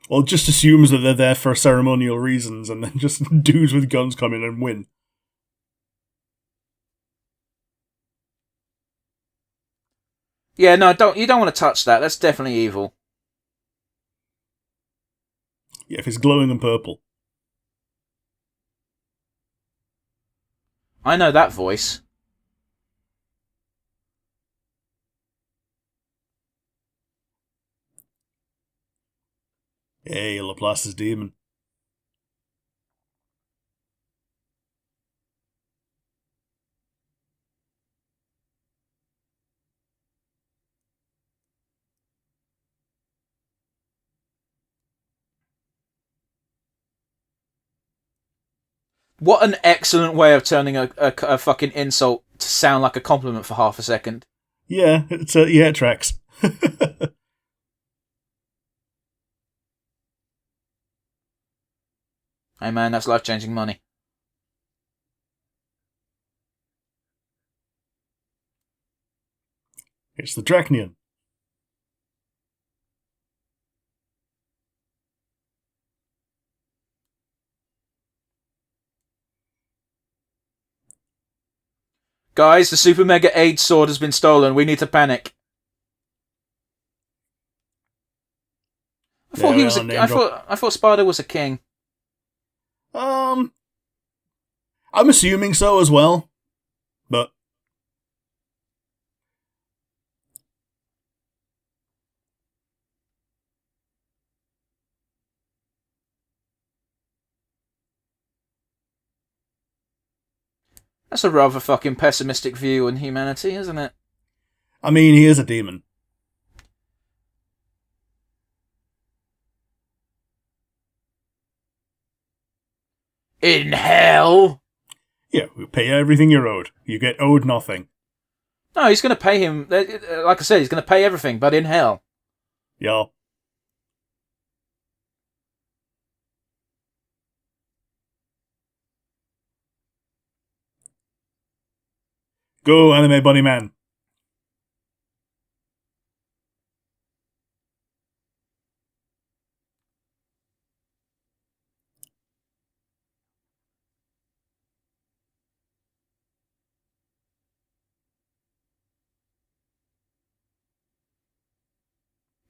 Or just assumes that they're there for ceremonial reasons and then just dudes with guns come in and win. Yeah, no, you don't want to touch that. That's definitely evil. Yeah, if it's glowing and purple. I know that voice. Hey, Laplace's demon. What an excellent way of turning a fucking insult to sound like a compliment for half a second. Yeah, it tracks. Hey man, that's life-changing money. It's the Dracnian. Guys, the Super Mega AIDS sword has been stolen. We need to panic. I thought he was. I thought Sparda was a king. I'm assuming so as well, but That's a rather fucking pessimistic view on humanity, isn't it? I mean, he is a demon. In hell? Yeah, we pay everything you're owed. You get owed nothing. No, he's going to pay him. Like I said, he's going to pay everything, but in hell. Yeah. Go, anime bunny man.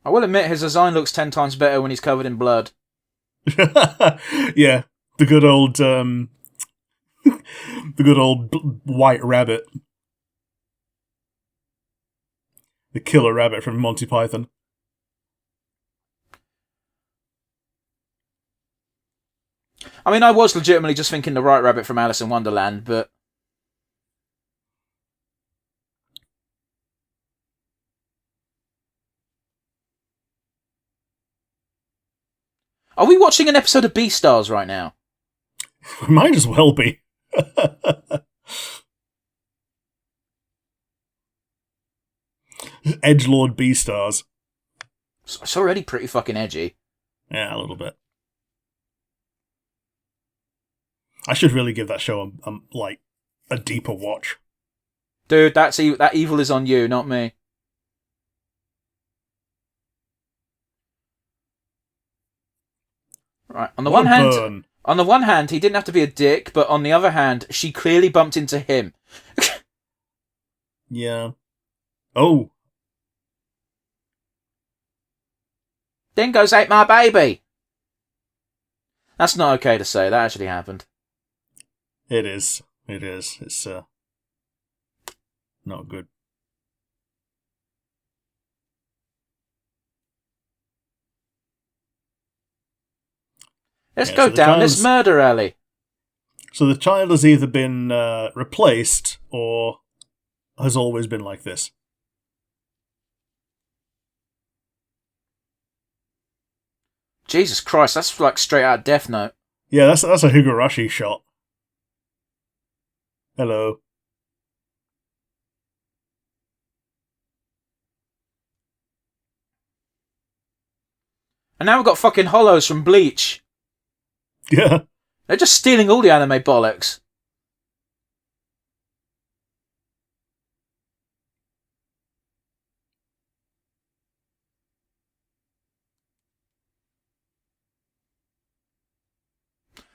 I will admit his design looks 10 times better when he's covered in blood. Yeah, the good old white rabbit. The killer rabbit from Monty Python. I mean, I was legitimately just thinking the White Rabbit from Alice in Wonderland, but... Are we watching an episode of Beastars right now? Might as well be. Edgelord Beastars. It's already pretty fucking edgy. Yeah, a little bit. I should really give that show a deeper watch. Dude, that evil is on you, not me. Right. On the one hand, he didn't have to be a dick, but on the other hand, she clearly bumped into him. Yeah. Oh. Dingoes ate my baby. That's not okay to say. That actually happened. It is. It is. It's not good. Let's go down this murder alley. So the child has either been replaced or has always been like this. Jesus Christ, that's like straight out of Death Note. Yeah, that's a Higurashi shot. Hello. And now we've got fucking hollows from Bleach. Yeah. They're just stealing all the anime bollocks.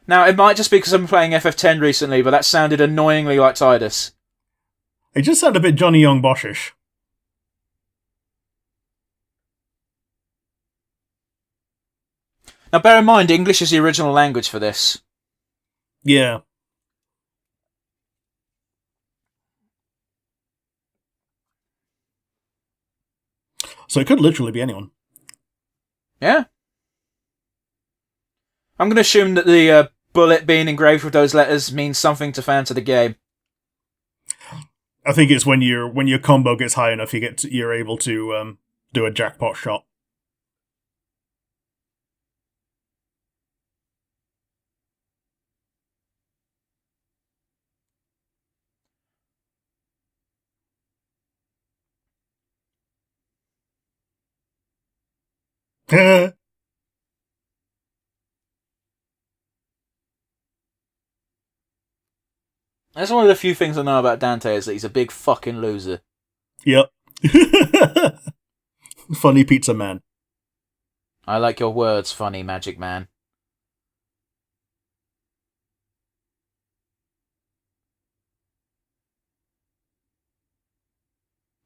Now, it might just be because I'm playing FF10 recently, but that sounded annoyingly like Tidus. It just sounded a bit Johnny Young Boschish. Now, bear in mind, English is the original language for this. Yeah. So it could literally be anyone. Yeah. I'm going to assume that the bullet being engraved with those letters means something to fans of the game. I think it's when your combo gets high enough, you're able to do a jackpot shot. That's one of the few things I know about Dante is that he's a big fucking loser. Yep. Funny pizza man. I like your words, funny magic man.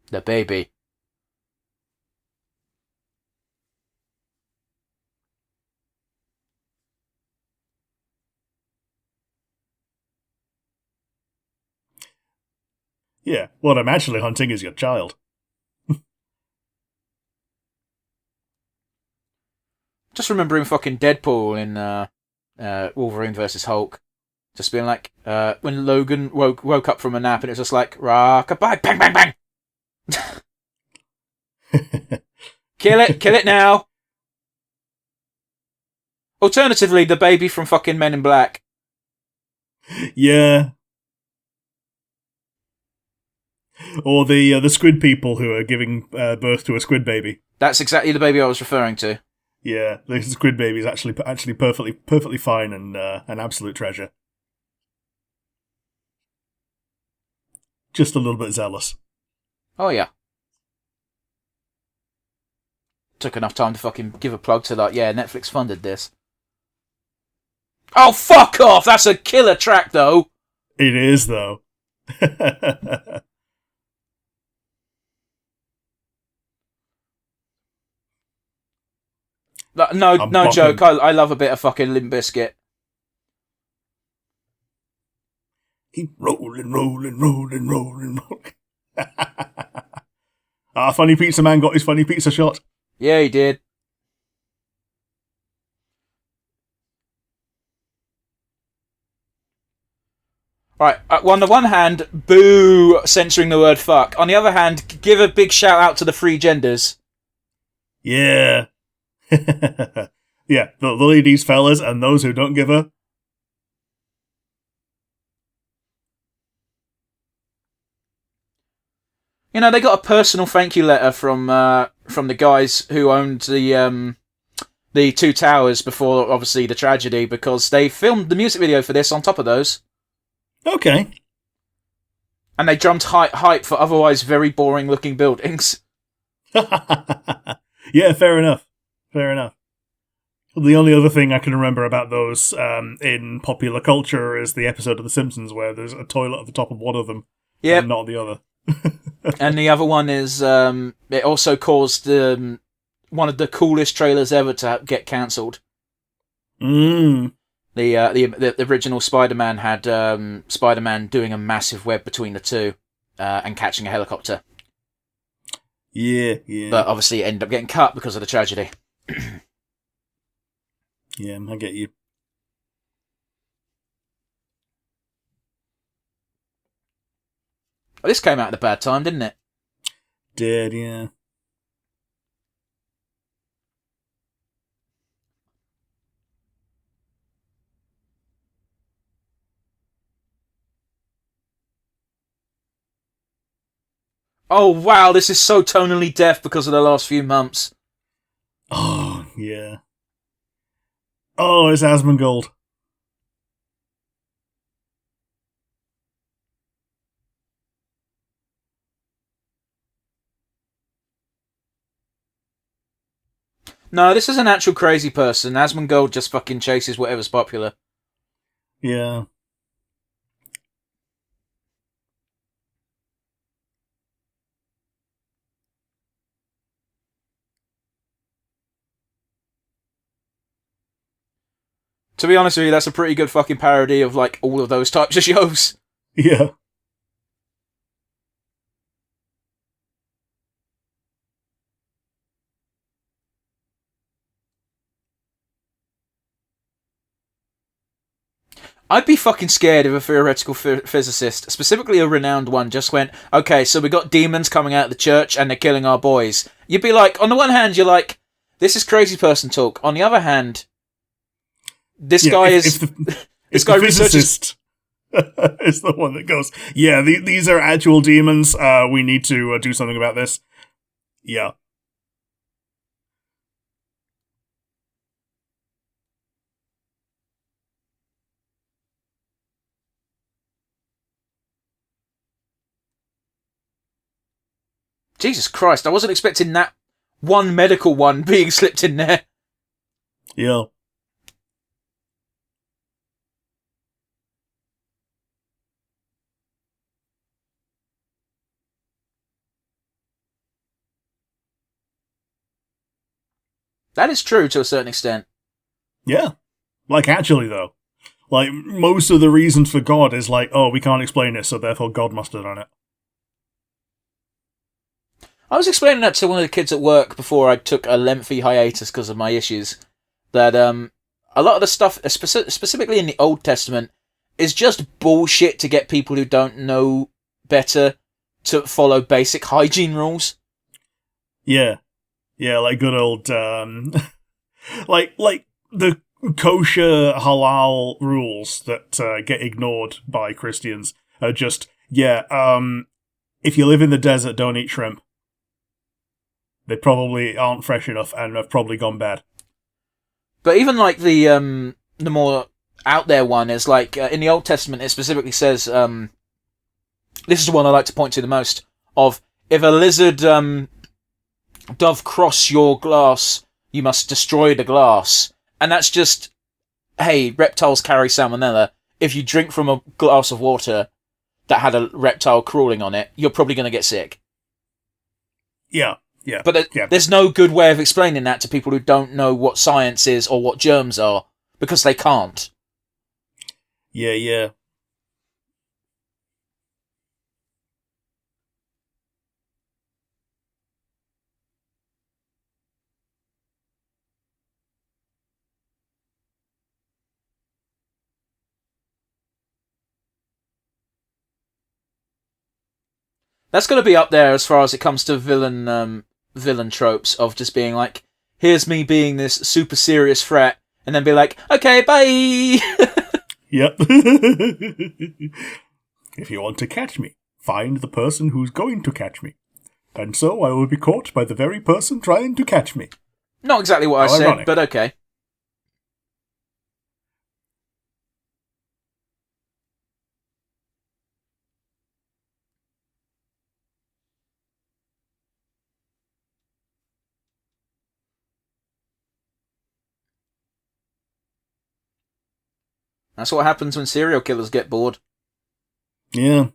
The baby. Yeah, what I'm actually hunting is your child. Just remembering fucking Deadpool in Wolverine vs. Hulk. Just being like, when Logan woke up from a nap and it was just like, rock-a-bye, bang, bang, bang! Kill it now! Alternatively, the baby from fucking Men in Black. Yeah. Or the squid people who are giving birth to a squid baby. That's exactly the baby I was referring to. Yeah, the squid baby is actually perfectly fine and an absolute treasure. Just a little bit zealous. Oh yeah. Took enough time to fucking give a plug to that. Yeah, Netflix funded this. Oh, fuck off! That's a killer track, though. It is, though. No joke. I love a bit of fucking Limp Bizkit. Keep rolling. Funny Pizza Man got his funny pizza shot. Yeah, he did. Right, on the one hand, boo censoring the word fuck. On the other hand, give a big shout out to the free genders. Yeah. Yeah, the ladies, fellas, and those who don't give a... You know, they got a personal thank you letter from the guys who owned the two towers before, obviously, the tragedy, because they filmed the music video for this on top of those. Okay. And they drummed hype for otherwise very boring-looking buildings. Yeah, fair enough. The only other thing I can remember about those in popular culture is the episode of The Simpsons where there's a toilet at the top of one of them, and not the other. And the other one is it also caused one of the coolest trailers ever to get cancelled. The original Spider-Man had Spider-Man doing a massive web between the two and catching a helicopter. Yeah. But obviously it ended up getting cut because of the tragedy. Yeah, I get you. Well, this came out at a bad time, didn't it? Did, yeah. Oh wow, this is so tonally deaf because of the last few months. Oh, yeah. Oh, it's Asmongold. No, this is an actual crazy person. Asmongold just fucking chases whatever's popular. Yeah. To be honest with you, that's a pretty good fucking parody of, like, all of those types of shows. Yeah. I'd be fucking scared if a theoretical physicist, specifically a renowned one, just went, okay, so we got demons coming out of the church and they're killing our boys. You'd be like, on the one hand, you're like, this is crazy person talk. On the other hand, this guy is... This guy researches... is the one that goes, yeah, these are actual demons. We need to do something about this. Yeah. Jesus Christ, I wasn't expecting that one medical one being slipped in there. Yeah. That is true to a certain extent. Yeah. Like, actually, though. Like, most of the reason for God is like, oh, we can't explain it, so therefore God must have done it. I was explaining that to one of the kids at work before I took a lengthy hiatus because of my issues. That a lot of the stuff, specifically in the Old Testament, is just bullshit to get people who don't know better to follow basic hygiene rules. Yeah. Yeah, like good old, like the kosher halal rules that get ignored by Christians are just, if you live in the desert, don't eat shrimp. They probably aren't fresh enough and have probably gone bad. But even like the more out there one is like in the Old Testament, it specifically says, this is the one I like to point to the most, of if a lizard doth cross your glass, you must destroy the glass. And that's just, hey, reptiles carry salmonella. If you drink from a glass of water that had a reptile crawling on it, you're probably going to get sick. Yeah. Yeah. But there's no good way of explaining that to people who don't know what science is or what germs are, because they can't. Yeah. That's going to be up there as far as it comes to villain tropes of just being like, here's me being this super serious threat, and then be like, okay, bye! Yep. If you want to catch me, find the person who's going to catch me. And so I will be caught by the very person trying to catch me. Not exactly what I said, but okay. That's what happens when serial killers get bored. Yeah.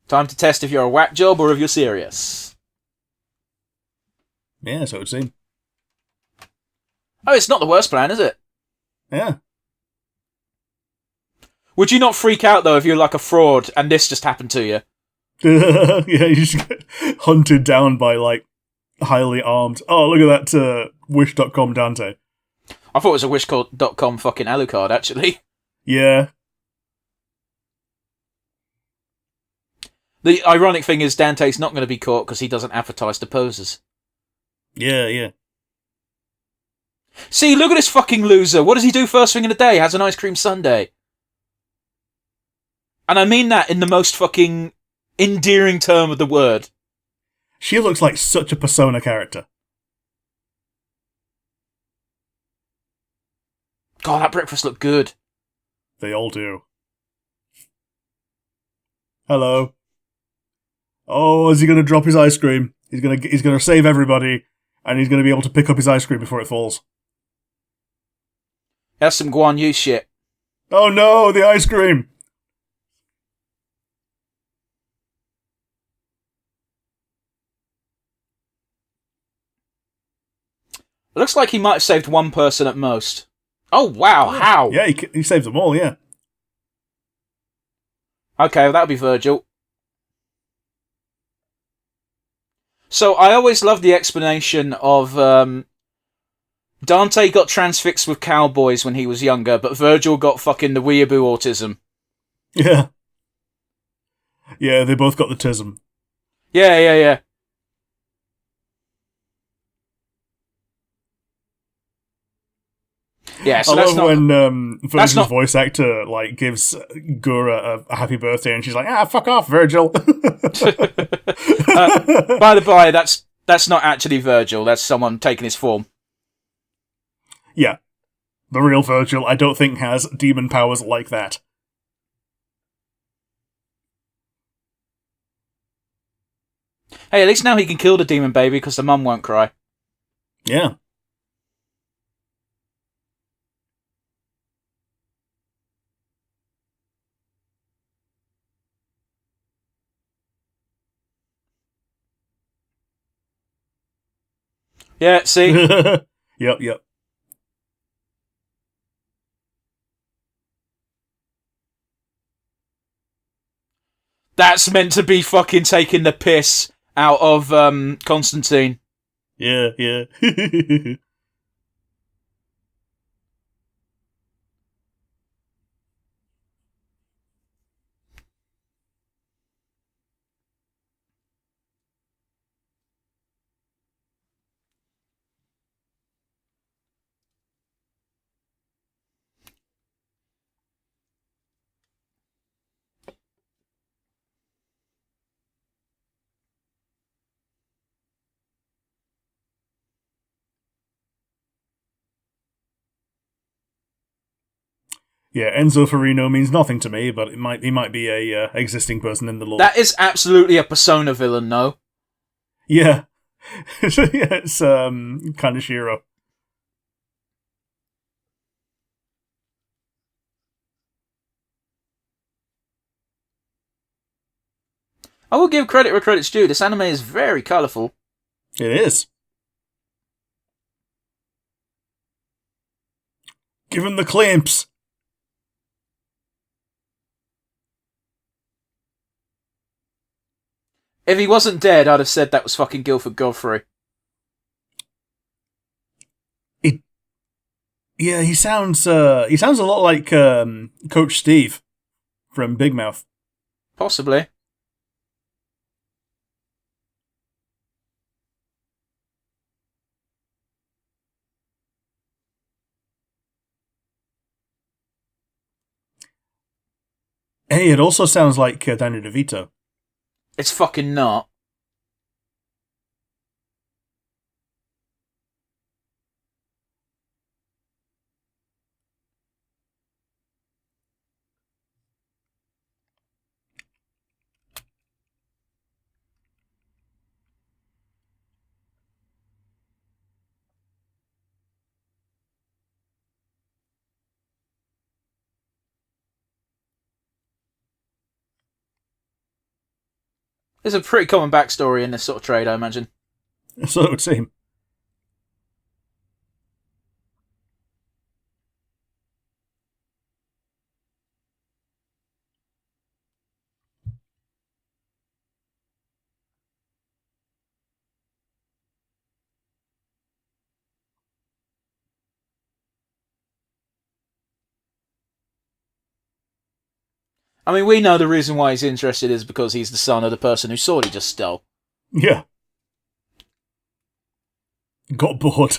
Time to test if you're a whack job or if you're serious. Yeah, so it would seem. Oh, it's not the worst plan, is it? Yeah. Would you not freak out, though, if you're like a fraud and this just happened to you? Yeah, you just get hunted down by, like, highly armed... Oh, look at that Wish.com Dante. I thought it was a Wish.com fucking Alucard, actually. Yeah. The ironic thing is Dante's not going to be caught because he doesn't advertise to posers. Yeah. See, look at this fucking loser. What does he do first thing in the day? Has an ice cream sundae. And I mean that in the most fucking endearing term of the word. She looks like such a Persona character. God, that breakfast looked good. They all do. Hello. Oh, is he going to drop his ice cream? He's going to save everybody, and he's going to be able to pick up his ice cream before it falls. That's some Guan Yu shit. Oh no, the ice cream! It looks like he might have saved one person at most. Oh, wow, how? Yeah, he saved them all, yeah. Okay, well, that'll be Virgil. So, I always loved the explanation of Dante got transfixed with cowboys when he was younger, but Virgil got fucking the weeaboo autism. Yeah. Yeah, they both got the tism. Yeah. Yeah, so I that's love not... when Virgil's voice actor like gives Gura a happy birthday, and she's like, fuck off, Virgil. By the by, that's not actually Virgil. That's someone taking his form. Yeah. The real Virgil, I don't think, has demon powers like that. Hey, at least now he can kill the demon baby because the mum won't cry. Yeah. Yeah, see? Yep. That's meant to be fucking taking the piss out of Constantine. Yeah. Yeah, Enzo Farino means nothing to me, but he might be a existing person in the lore. That is absolutely a Persona villain, no? Yeah. Yeah, it's Kaneshiro. I will give credit where credit's due. This anime is very colourful. It is. Give him the clamps. If he wasn't dead, I'd have said that was fucking Guilford Godfrey. Yeah, he sounds a lot like Coach Steve from Big Mouth. Possibly. Hey, it also sounds like Danny DeVito. It's fucking not. There's a pretty common backstory in this sort of trade, I imagine. So it would seem. I mean, we know the reason why he's interested is because he's the son of the person whose sword he just stole. Yeah. Got bored.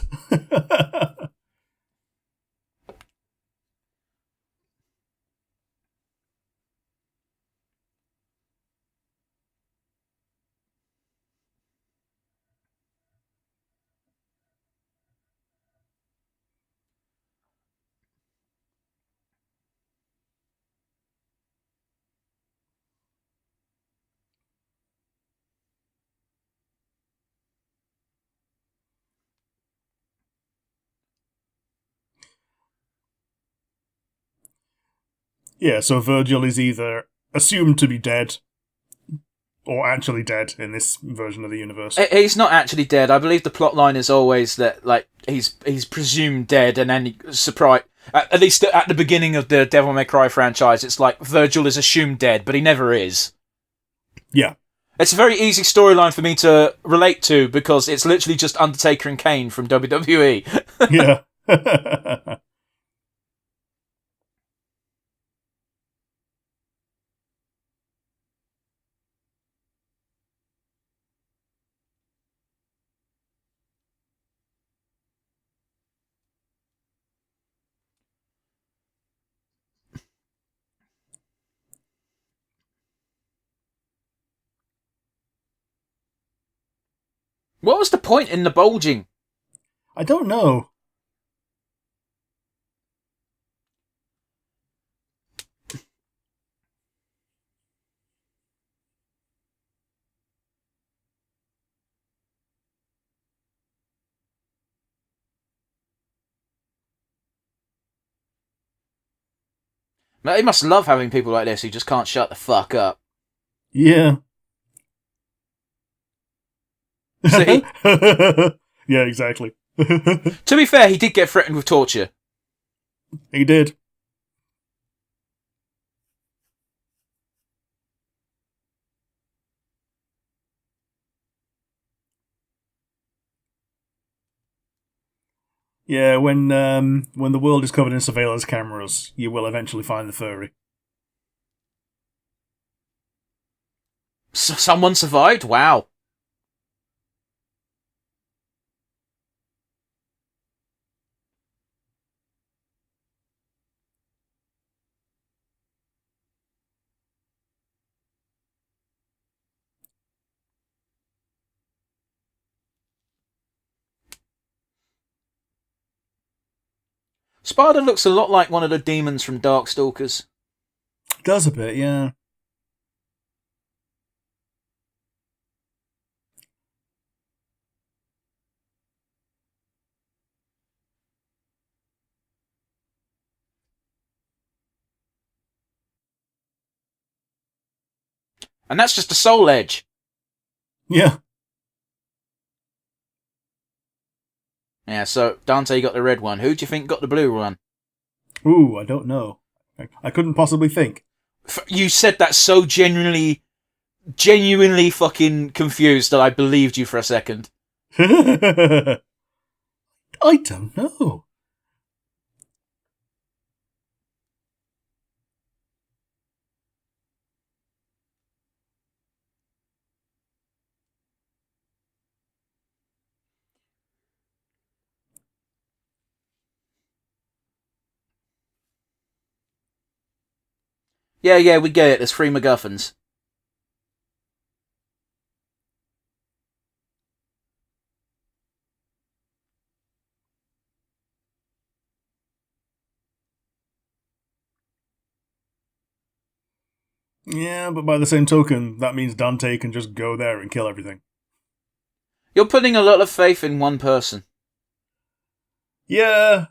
Yeah, so Virgil is either assumed to be dead or actually dead in this version of the universe. He's not actually dead. I believe the plot line is always that like he's presumed dead, and then surprise. At least at the beginning of the Devil May Cry franchise, it's like Virgil is assumed dead, but he never is. Yeah. It's a very easy storyline for me to relate to because it's literally just Undertaker and Kane from WWE. Yeah. What was the point in the bulging? I don't know. They must love having people like this who just can't shut the fuck up. Yeah. See? Yeah, exactly. To be fair, he did get threatened with torture. He did. Yeah, when the world is covered in surveillance cameras, you will eventually find the furry. Someone survived? Wow. Sparda looks a lot like one of the demons from Darkstalkers. Does a bit, yeah. And that's just a soul edge. Yeah. Yeah, so Dante got the red one. Who do you think got the blue one? Ooh, I don't know. I couldn't possibly think. You said that so genuinely fucking confused that I believed you for a second. I don't know. Yeah, we get it. There's 3 MacGuffins. Yeah, but by the same token, that means Dante can just go there and kill everything. You're putting a lot of faith in one person. Yeah,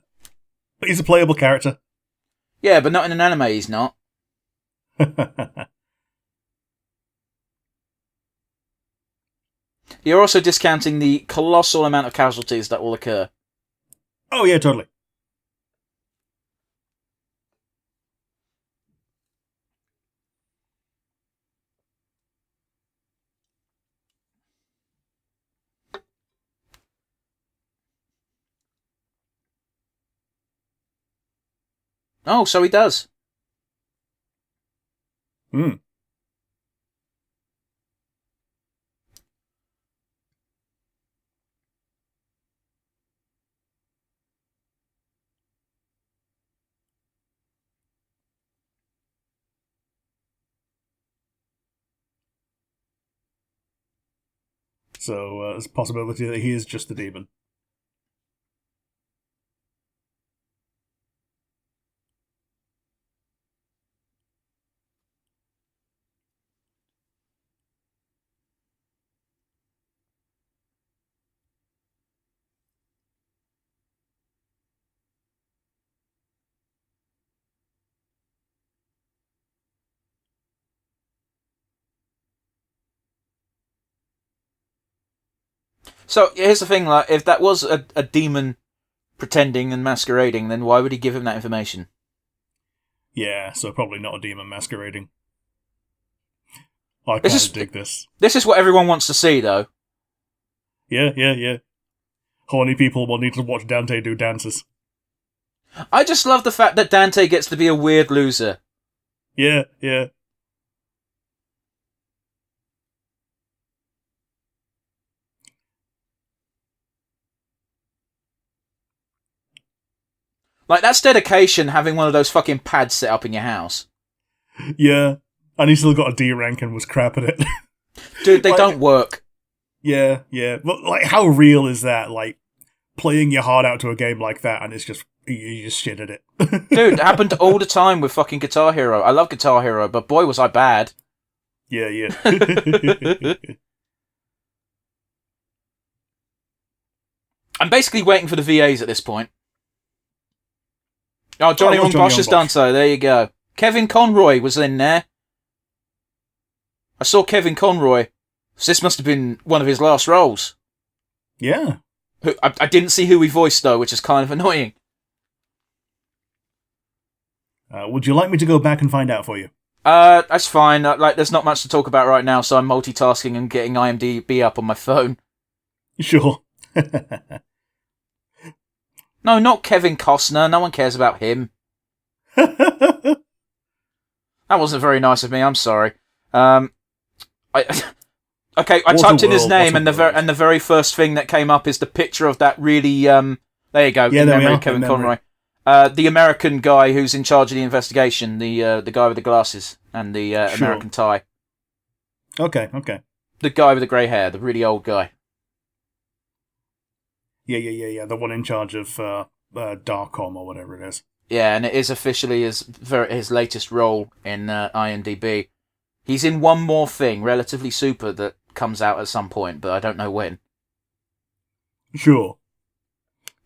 but he's a playable character. Yeah, but not in an anime, he's not. You're also discounting the colossal amount of casualties that will occur. Oh, yeah, totally. Oh, so he does. Hmm. So, there's a possibility that he is just the demon. So here's the thing: like, if that was a demon pretending and masquerading, then why would he give him that information? Yeah, so probably not a demon masquerading. I This kind is of dig this. this is what everyone wants to see, though. Yeah. Horny people will need to watch Dante do dances. I just love the fact that Dante gets to be a weird loser. Yeah. Like, that's dedication, having one of those fucking pads set up in your house. Yeah. And he still got a D rank and was crap at it. Dude, they don't work. Yeah. But, like, how real is that? Like, playing your heart out to a game like that and it's just, you just shit at it. Dude, it happened all the time with fucking Guitar Hero. I love Guitar Hero, but boy was I bad. Yeah. I'm basically waiting for the VAs at this point. Oh, Johnny Wrong Bosch has done so. There you go. Kevin Conroy was in there. I saw Kevin Conroy. So this must have been one of his last roles. Yeah. I didn't see who he voiced, though, which is kind of annoying. Would you like me to go back and find out for you? That's fine. Like, there's not much to talk about right now, so I'm multitasking and getting IMDb up on my phone. Sure. No, not Kevin Costner. No one cares about him. That wasn't very nice of me. I'm sorry. I typed in his name, and the very first thing that came up is the picture of that really. There you go. Yeah, in there memory we are, of Kevin in memory. Conroy. The American guy who's in charge of the investigation. The guy with the glasses and the Sure. American tie. Okay. The guy with the grey hair. The really old guy. Yeah. The one in charge of Darkom or whatever it is. Yeah, and it is officially his latest role in IMDb. He's in one more thing, Relatively Super, that comes out at some point, but I don't know when. Sure.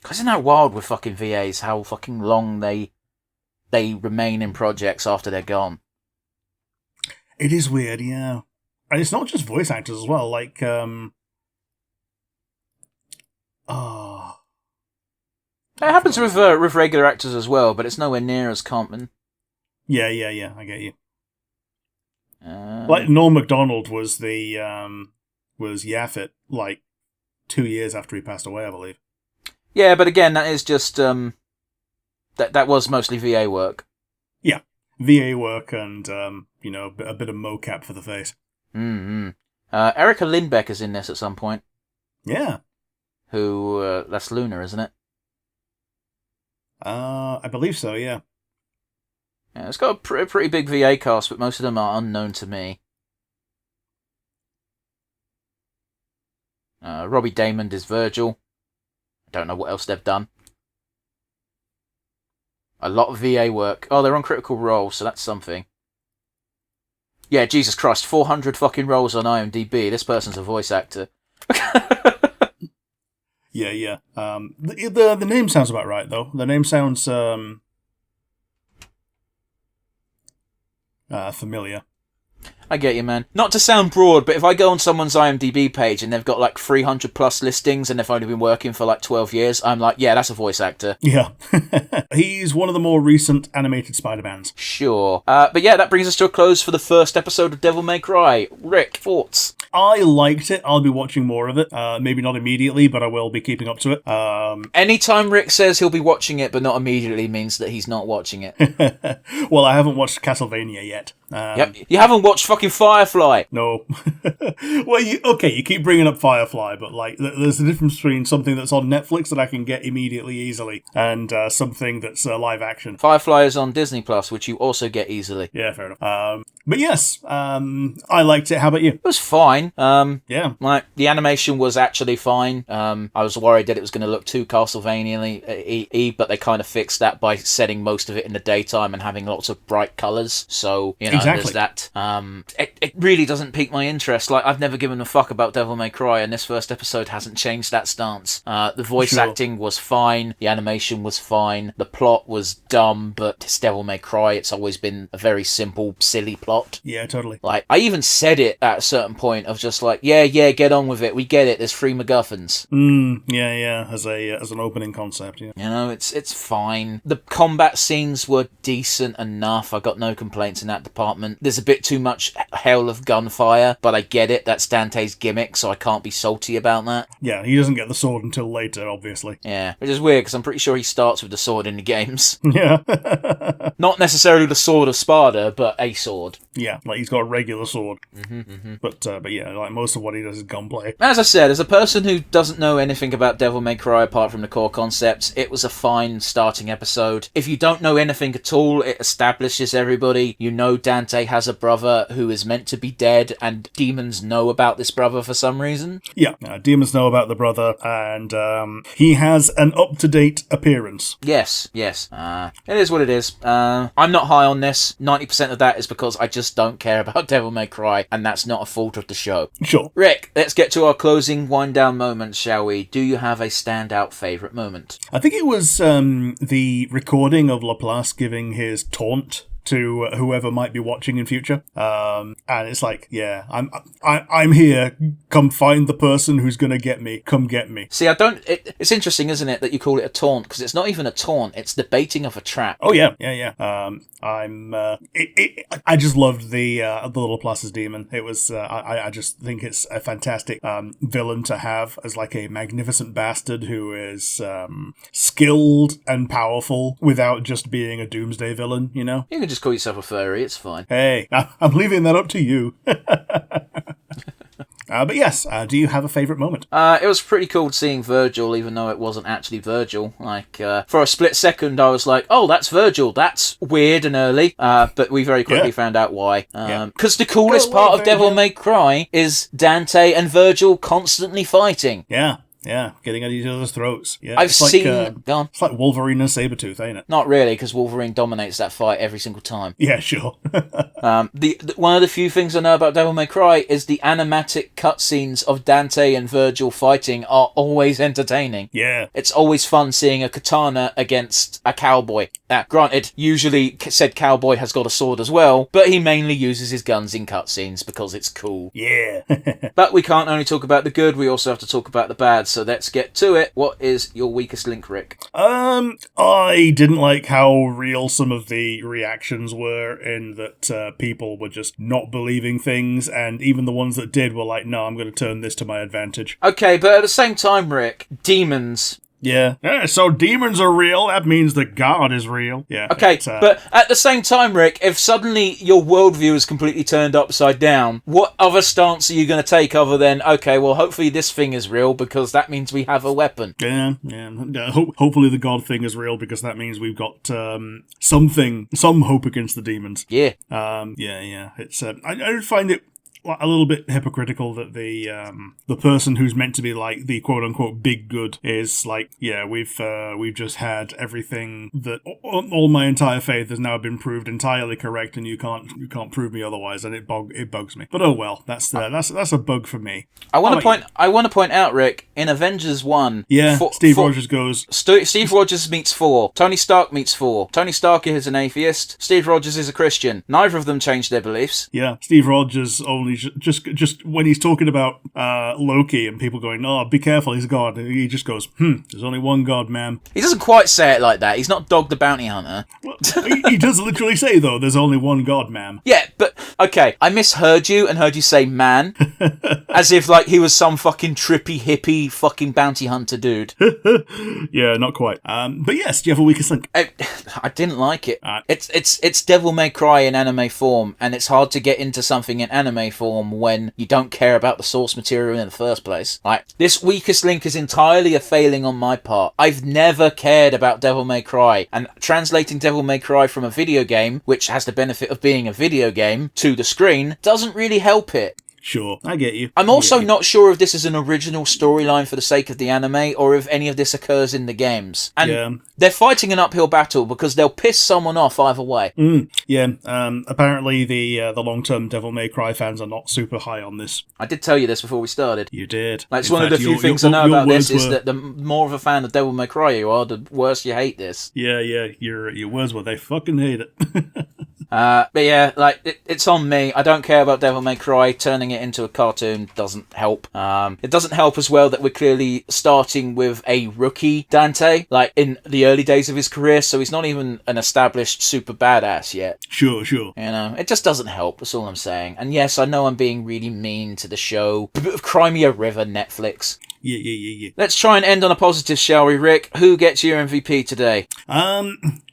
Because isn't that wild with fucking VAs, how fucking long they remain in projects after they're gone? It is weird, yeah. And it's not just voice actors as well, like, It happens with regular actors as well, but it's nowhere near as common. Yeah, I get you. Like, Norm Macdonald was was Yaphet, like, 2 years after he passed away, I believe. Yeah, but again, that is just, that was mostly VA work. Yeah, VA work and, a bit of mocap for the face. Mm-hmm. Erica Lindbeck is in this at some point. Yeah. Who, that's Luna, isn't it? I believe so, yeah. Yeah, it's got a pretty big VA cast, but most of them are unknown to me. Robbie Damon is Virgil. I don't know what else they've done. A lot of VA work. Oh, they're on Critical Role, so that's something. Yeah, Jesus Christ, 400 fucking roles on IMDb. This person's a voice actor. Yeah. The name sounds about right, though. The name sounds familiar. I get you, man. Not to sound broad, but if I go on someone's IMDb page and they've got like 300 plus listings and they've only been working for like 12 years, I'm like, yeah, that's a voice actor. Yeah. He's one of the more recent animated Spider-Mans. Sure. But yeah, that brings us to a close for the first episode of Devil May Cry. Rick, thoughts? I liked it. I'll be watching more of it. Maybe not immediately, but I will be keeping up to it. Anytime Rick says he'll be watching it, but not immediately, means that he's not watching it. Well, I haven't watched Castlevania yet. Yep. You haven't watched fucking Firefly. No. Well, you keep bringing up Firefly, but like, there's a difference between something that's on Netflix that I can get immediately, easily, and something that's live action. Firefly is on Disney Plus, which you also get easily. Yeah, fair enough. But yes, I liked it. How about you? It was fine. Yeah. Like, the animation was actually fine. I was worried that it was going to look too Castlevania-y, but they kind of fixed that by setting most of it in the daytime and having lots of bright colours. So, exactly. There's that. It really doesn't pique my interest. Like, I've never given a fuck about Devil May Cry, and this first episode hasn't changed that stance. The voice acting was fine. The animation was fine. The plot was dumb, but it's Devil May Cry. It's always been a very simple, silly plot. Yeah, totally. Like, I even said it at a certain point of just like, yeah, get on with it. We get it. There's 3 MacGuffins. Yeah. As an opening concept, yeah. It's fine. The combat scenes were decent enough. I got no complaints in that department. There's a bit too much hell of gunfire, but I get it. That's Dante's gimmick, so I can't be salty about that. Yeah, he doesn't get the sword until later, obviously. Yeah, which is weird because I'm pretty sure he starts with the sword in the games. Yeah. Not necessarily the sword of Sparta, but a sword. Yeah, like he's got a regular sword. But yeah, like most of what he does is gunplay. As I said, as a person who doesn't know anything about Devil May Cry apart from the core concepts, it was a fine starting episode. If you don't know anything at all, it establishes everybody. You know Dante has a brother who is meant to be dead, and demons know about this brother for some reason. Yeah, demons know about the brother, and he has an up-to-date appearance. Yes. It is what it is. I'm not high on this. 90% of that is because I just don't care about Devil May Cry, and that's not a fault of the show. Sure. Rick, let's get to our closing wind-down moments, shall we? Do you have a standout favourite moment? I think it was the recording of Laplace giving his taunt to whoever might be watching in future, and it's like, yeah, I'm here. Come find the person who's gonna get me. Come get me. See, it's interesting, isn't it, that you call it a taunt, because it's not even a taunt. It's the baiting of a trap. Oh yeah. I just loved the little Laplace's demon. It was I just think it's a fantastic villain to have as like a magnificent bastard who is skilled and powerful without just being a doomsday villain. You know. You can just call yourself a furry, it's fine. Hey, I'm leaving that up to you. But yes, do you have a favourite moment? It was pretty cool seeing Virgil, even though it wasn't actually Virgil. Like, for a split second, I was like, oh, that's Virgil. That's weird and early. But we very quickly found out why. Because the coolest part of Devil May Cry is Dante and Virgil constantly fighting. Yeah. Yeah, getting at each other's throats. Yeah, I've it's like, seen... Go on. It's like Wolverine and Sabretooth, ain't it? Not really, because Wolverine dominates that fight every single time. Yeah, sure. One of the few things I know about Devil May Cry is the animatic cutscenes of Dante and Virgil fighting are always entertaining. Yeah. It's always fun seeing a katana against a cowboy. Granted, usually said cowboy has got a sword as well, but he mainly uses his guns in cutscenes because it's cool. Yeah. But we can't only talk about the good, we also have to talk about the bad, so let's get to it. What is your weakest link, Rick? I didn't like how real some of the reactions were, in that people were just not believing things, and even the ones that did were like, no, I'm going to turn this to my advantage. Okay, but at the same time, Rick, demons... Yeah. So demons are real, that means that God is real. Yeah. Okay, but at the same time, Rick, if suddenly your worldview is completely turned upside down, what other stance are you going to take other than, okay, well, hopefully this thing is real because that means we have a weapon? Yeah. Hopefully the God thing is real because that means we've got some hope against the demons. Yeah. Yeah. It's I find it a little bit hypocritical that the person who's meant to be like the quote unquote big good is like, yeah, we've just had everything that all my entire faith has now been proved entirely correct, and you can't prove me otherwise, and it bugs me. But oh well, that's a bug for me. I want to point out, Rick, in Avengers 1, Steve Rogers goes. Steve Rogers meets Thor. Tony Stark meets Thor. Tony Stark is an atheist. Steve Rogers is a Christian. Neither of them changed their beliefs. Yeah, Steve Rogers only just when he's talking about Loki and people going, oh, be careful, he's God, he just goes, there's only one God, man. He doesn't quite say it like that. He's not Dog the Bounty Hunter. Well, he does literally say, though, there's only one God, ma'am. Yeah, but, okay, I misheard you and heard you say man, as if, like, he was some fucking trippy, hippie, fucking bounty hunter dude. Yeah, not quite. But yes, do you have a weakest link? I didn't like it. It's Devil May Cry in anime form, and it's hard to get into something in anime form when you don't care about the source material in the first place. Like, this weakest link is entirely a failing on my part. I've never cared about Devil May Cry, and translating Devil May Cry from a video game, which has the benefit of being a video game, to the screen, doesn't really help it. Sure, I get you. I'm also not sure if this is an original storyline for the sake of the anime, or if any of this occurs in the games. And they're fighting an uphill battle because they'll piss someone off either way. Apparently the long-term Devil May Cry fans are not super high on this. I did tell you this before we started. You did. Like, it's one of the few things I know about this is that the more of a fan of Devil May Cry you are, the worse you hate this. Yeah, your words were they fucking hate it. But yeah, like, it's on me. I don't care about Devil May Cry. Turning it into a cartoon doesn't help. It doesn't help as well that we're clearly starting with a rookie Dante, like, in the early days of his career, so he's not even an established super badass yet. Sure. You know, it just doesn't help, that's all I'm saying. And yes, I know I'm being really mean to the show. Cry me a river, Netflix. Yeah. Let's try and end on a positive, shall we, Rick? Who gets your MVP today?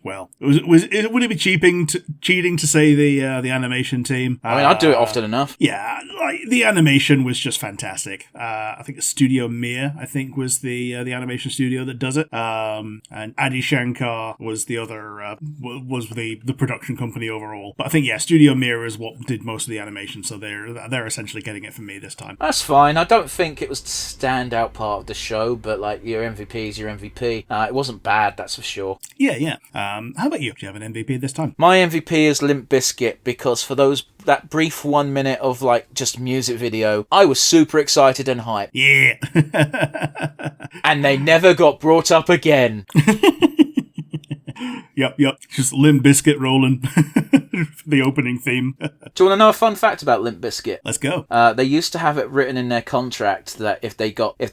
Well, would it be cheating to say the animation team? I mean, I'd do it often enough. Yeah, like, the animation was just fantastic. I think Studio Mir, was the animation studio that does it. And Adi Shankar was the other was the production company overall. But I think Studio Mir is what did most of the animation, so they're essentially getting it from me this time. That's fine. I don't think it was the standout part of the show, but like, your MVP is your MVP. It wasn't bad, that's for sure. Yeah. How about you? Do you have an MVP this time? My MVP is Limp Bizkit, because for that brief 1 minute of like just music video, I was super excited and hyped. Yeah. And they never got brought up again. Yep. Just Limp Bizkit rolling. The opening theme. Do you want to know a fun fact about Limp Bizkit? Let's go. They used to have it written in their contract that if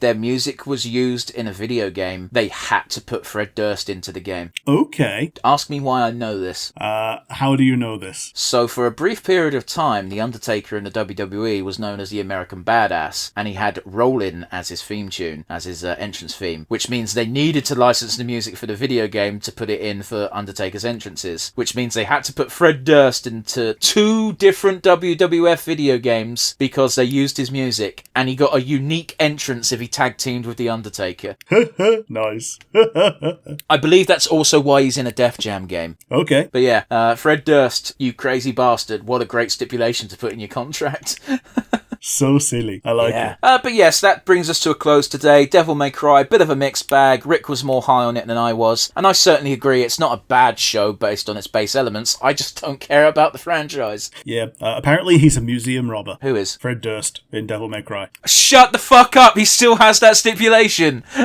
their music was used in a video game, they had to put Fred Durst into the game. Okay. Ask me why I know this. How do you know this? So for a brief period of time, The Undertaker in the WWE was known as the American Badass, and he had Rollin' as his theme tune, as his entrance theme, which means they needed to license the music for the video game to put it in for Undertaker's entrances, which means they had to put Fred Durst into 2 different WWF video games because they used his music, and he got a unique entrance if he tag teamed with The Undertaker. Nice. I believe that's also why he's in a Def Jam game. Okay. But yeah, Fred Durst, you crazy bastard, what a great stipulation to put in your contract. So silly. I like it. But yes, that brings us to a close today. Devil May Cry, bit of a mixed bag. Rick was more high on it than I was, and I certainly agree it's not a bad show based on its base elements. I just don't care about the franchise. Yeah, apparently he's a museum robber. Who is? Fred Durst in Devil May Cry. Shut the fuck up! He still has that stipulation. He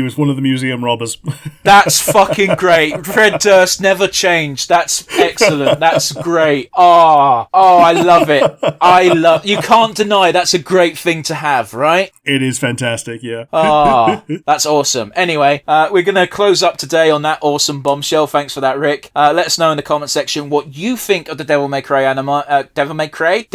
was one of the museum robbers. That's fucking great. Fred Durst never changed. That's excellent. That's great. Oh, I love it. You can't deny that's a great thing to have, right? It is fantastic, yeah. That's awesome. Anyway, we're going to close up today on that awesome bombshell. Thanks for that, Rick. Let us know in the comment section what you think of the Devil May Cry anime. Devil May Cry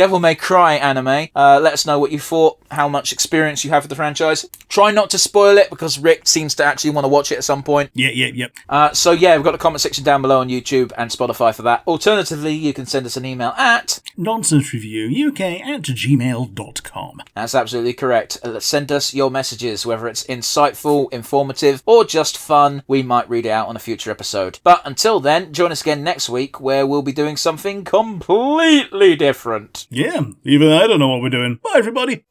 anime. Let us know what you thought, how much experience you have with the franchise. Try not to spoil it because Rick seems to actually want to watch it at some point. Yep. So yeah, we've got the comment section down below on YouTube and Spotify for that. Alternatively, you can send us an email at nonsensereviewuk@gmail.com. That's absolutely correct. Send us your messages, whether it's insightful, informative, or just fun. We might read it out on a future episode. But until then, join us again next week where we'll be doing something completely different. Yeah, even I don't know what we're doing. Bye, everybody.